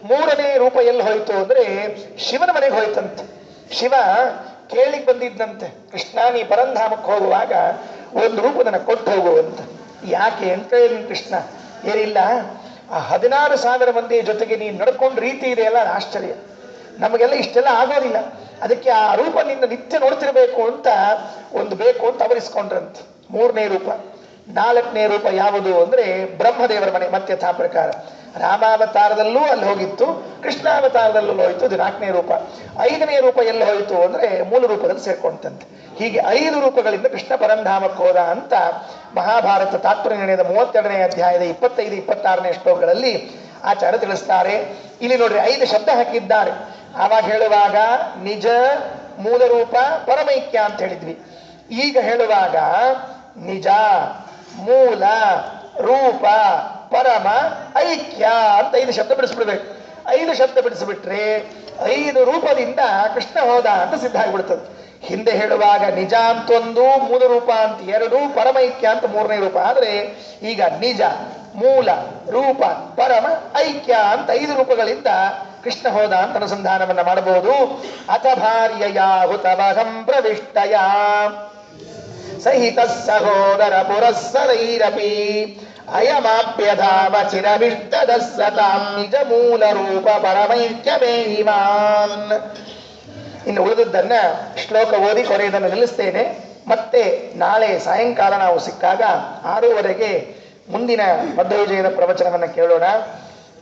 3ನೇ ರೂಪ ಎಲ್ಲಿ ಹೋಯ್ತು ಅಂದ್ರೆ ಶಿವನ ಮನೆಗೆ ಹೋಯ್ತಂತೆ. ಶಿವ ಕೇಳಿಕ್ ಬಂದಿದ್ದಂತೆ, ಕೃಷ್ಣ ನೀ ಪರಂಧಾಮಕ್ಕೆ ಹೋಗುವಾಗ ಒಂದು ರೂಪ ನನಗೆ ಕೊಟ್ಟು ಹೋಗುವಂತ. ಯಾಕೆ ಅಂತ ಹೇಳಿ ಕೃಷ್ಣ ಏನಿಲ್ಲ, ಆ 16,000 ಮಂದಿ ಜೊತೆಗೆ ನೀನು ನಡ್ಕೊಂಡ ರೀತಿ ಇದೆಯಲ್ಲ ಆಶ್ಚರ್ಯ, ನಮಗೆಲ್ಲ ಇಷ್ಟೆಲ್ಲ ಆಗೋದಿಲ್ಲ, ಅದಕ್ಕೆ ಆ ರೂಪ ನಿನ್ನ ನಿತ್ಯ ನೋಡ್ತಿರ್ಬೇಕು ಅಂತ ಒಂದು ಬೇಕು ಅಂತ ಅವರಿಸ್ಕೊಂಡ್ರಂತೆ. 3ನೇ ರೂಪ. 4ನೇ ರೂಪ ಯಾವುದು ಅಂದ್ರೆ ಬ್ರಹ್ಮದೇವರ ಮನೆ. ಮತ್ತೆ ಯಥಾ ಪ್ರಕಾರ ರಾಮಾವತಾರದಲ್ಲೂ ಅಲ್ಲಿ ಹೋಗಿತ್ತು, ಕೃಷ್ಣಾವತಾರದಲ್ಲೂ ಹೋಯ್ತು, ಇದು 4ನೇ ರೂಪ. 5ನೇ ರೂಪ ಎಲ್ಲಿ ಹೋಯ್ತು ಅಂದ್ರೆ ಮೂಲ ರೂಪದಲ್ಲಿ ಸೇರ್ಕೊಂಡಂತೆ. ಹೀಗೆ 5 ರೂಪಗಳಿಂದ ಕೃಷ್ಣ ಪರಂಧಾಮಕ್ಕೆ ಹೋದ ಅಂತ ಮಹಾಭಾರತ ತಾತ್ಪರ್ಯ ನಿರ್ಣಯದ 32ನೇ ಅಧ್ಯಾಯದ 25, 26ನೇ ಶ್ಲೋಕಗಳಲ್ಲಿ ಆಚಾರ್ಯ ತಿಳಿಸ್ತಾರೆ. ಇಲ್ಲಿ ನೋಡ್ರಿ 5 ಶಬ್ದ ಹಾಕಿದ್ದಾರೆ. ಆವಾಗ ಹೇಳುವಾಗ ನಿಜ, ಮೂಲ ರೂಪ, ಪರಮೈಕ್ಯ ಅಂತ ಹೇಳಿದ್ವಿ. ಈಗ ಹೇಳುವಾಗ ನಿಜ, ಮೂಲ, ರೂಪ, ಪರಮ, ಐಕ್ಯ ಅಂತ 5 ಶಬ್ದ ಬಿಡಿಸ್ಬಿಡ್ಬೇಕು. 5 ಶಬ್ದ ಬಿಡಿಸ್ಬಿಟ್ರೆ 5 ರೂಪದಿಂದ ಕೃಷ್ಣ ಹೋದ ಅಂತ ಸಿದ್ಧ ಆಗಿಬಿಡ್ತದೆ. ಹಿಂದೆ ಹೇಳುವಾಗ ನಿಜ ಅಂತ 1, ಮೂಲ ರೂಪ ಅಂತ 2, ಪರಮೈಕ್ಯ ಅಂತ 3ನೇ ರೂಪ. ಆದ್ರೆ ಈಗ ನಿಜ, ಮೂಲ, ರೂಪ, ಪರಮ, ಐಕ್ಯ ಅಂತ 5 ರೂಪಗಳಿಂದ ಕೃಷ್ಣ ಹೋದ ಅಂತ ಅನುಸಂಧಾನವನ್ನ ಮಾಡಬಹುದು. ಅಥ ಭಾರ್ಯಯ ಹುತಮಹಂ ಪ್ರವಿಷ್ಟಯ ಸಹಿತ ಸಹೋದರ ಪುರಸ್ಸರೈರಪಿ ಅಯಮಾಪ್ಯಧಾಮ ಚಿರವಿಷ್ಟದ ಸತಾಂ ನಿಜ ಮೂಲ ರೂಪ ಪರಮೈಕ್ಯವೇ ಇಮಾನ್. ಇನ್ನು ಉಳಿದದ್ದನ್ನ ಶ್ಲೋಕ ಓದಿ ಕೊನೆಯದನ್ನು ನಿಲ್ಲಿಸ್ತೇನೆ. ಮತ್ತೆ ನಾಳೆ ಸಾಯಂಕಾಲ ನಾವು ಸಿಕ್ಕಾಗ 6:30ಗೆ ಮುಂದಿನ ಮಧ್ವವಿಜಯದ ಪ್ರವಚನವನ್ನು ಕೇಳೋಣ.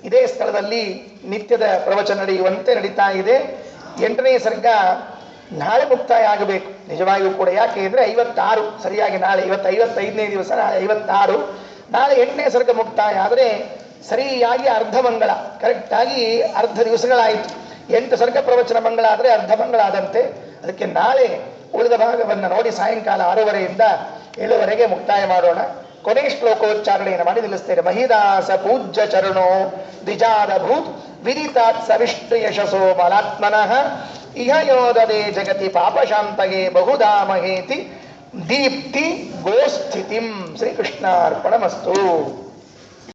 ಇದೇ ಸ್ಥಳದಲ್ಲಿ ನಿತ್ಯದ ಪ್ರವಚನ ನಡೆಯುವಂತೆ ನಡೀತಾ ಇದೆ. 8ನೇ ಸರ್ಗ ನಾಳೆ ಮುಕ್ತಾಯ ಆಗಬೇಕು ನಿಜವಾಗಿಯೂ ಕೂಡ. ಯಾಕೆ ಅಂದ್ರೆ 56 ಸರಿಯಾಗಿ ನಾಳೆ, ಇವತ್ತು 55ನೇ ದಿವಸ, ನಾಳೆ 56, ನಾಳೆ 8ನೇ ಸರ್ಗ ಮುಕ್ತಾಯ ಆದರೆ ಸರಿಯಾಗಿ ಅರ್ಧ ಮಂಗಳ, ಕರೆಕ್ಟಾಗಿ ಅರ್ಧ ದಿವಸಗಳಾಯಿತು. 8 ಸರ್ಗ ಪ್ರವಚನ ಮಂಗಳ ಆದರೆ ಅರ್ಧ ಮಂಗಳ ಆದಂತೆ. ಅದಕ್ಕೆ ನಾಳೆ ಉಳಿದ ಭಾಗವನ್ನು ನೋಡಿ ಸಾಯಂಕಾಲ 6:30ಯಿಂದ 7:00ವರೆಗೆ ಮುಕ್ತಾಯ ಮಾಡೋಣ. ಕೊನೆ ಶ್ಲೋಕೋಚ್ಚಾರಣೆಯನ್ನು ಮಾಡಿ ನಿಲ್ಲಿಸ್ತೇನೆ. ಮಹಿದಾಸ ಪೂಜ್ಯ ಚರಣೋ ದ್ವಿಜಾದ ಭೂತ್ ವಿದಿತಾತ್ ಸವಿಷ್ಣು ಯಶಸೋ ಬಲಾತ್ಮನಃ ಇಹ ಯೋಧದೆ ಜಗತಿ ಪಾಪಶಾಂತಗೆ ಬಹುಧಾಮಹೇತಿ ದೀಪ್ತಿ ಗೋಸ್ಥಿತಿಂ. ಶ್ರೀಕೃಷ್ಣಾರ್ಪಣಮಸ್ತು.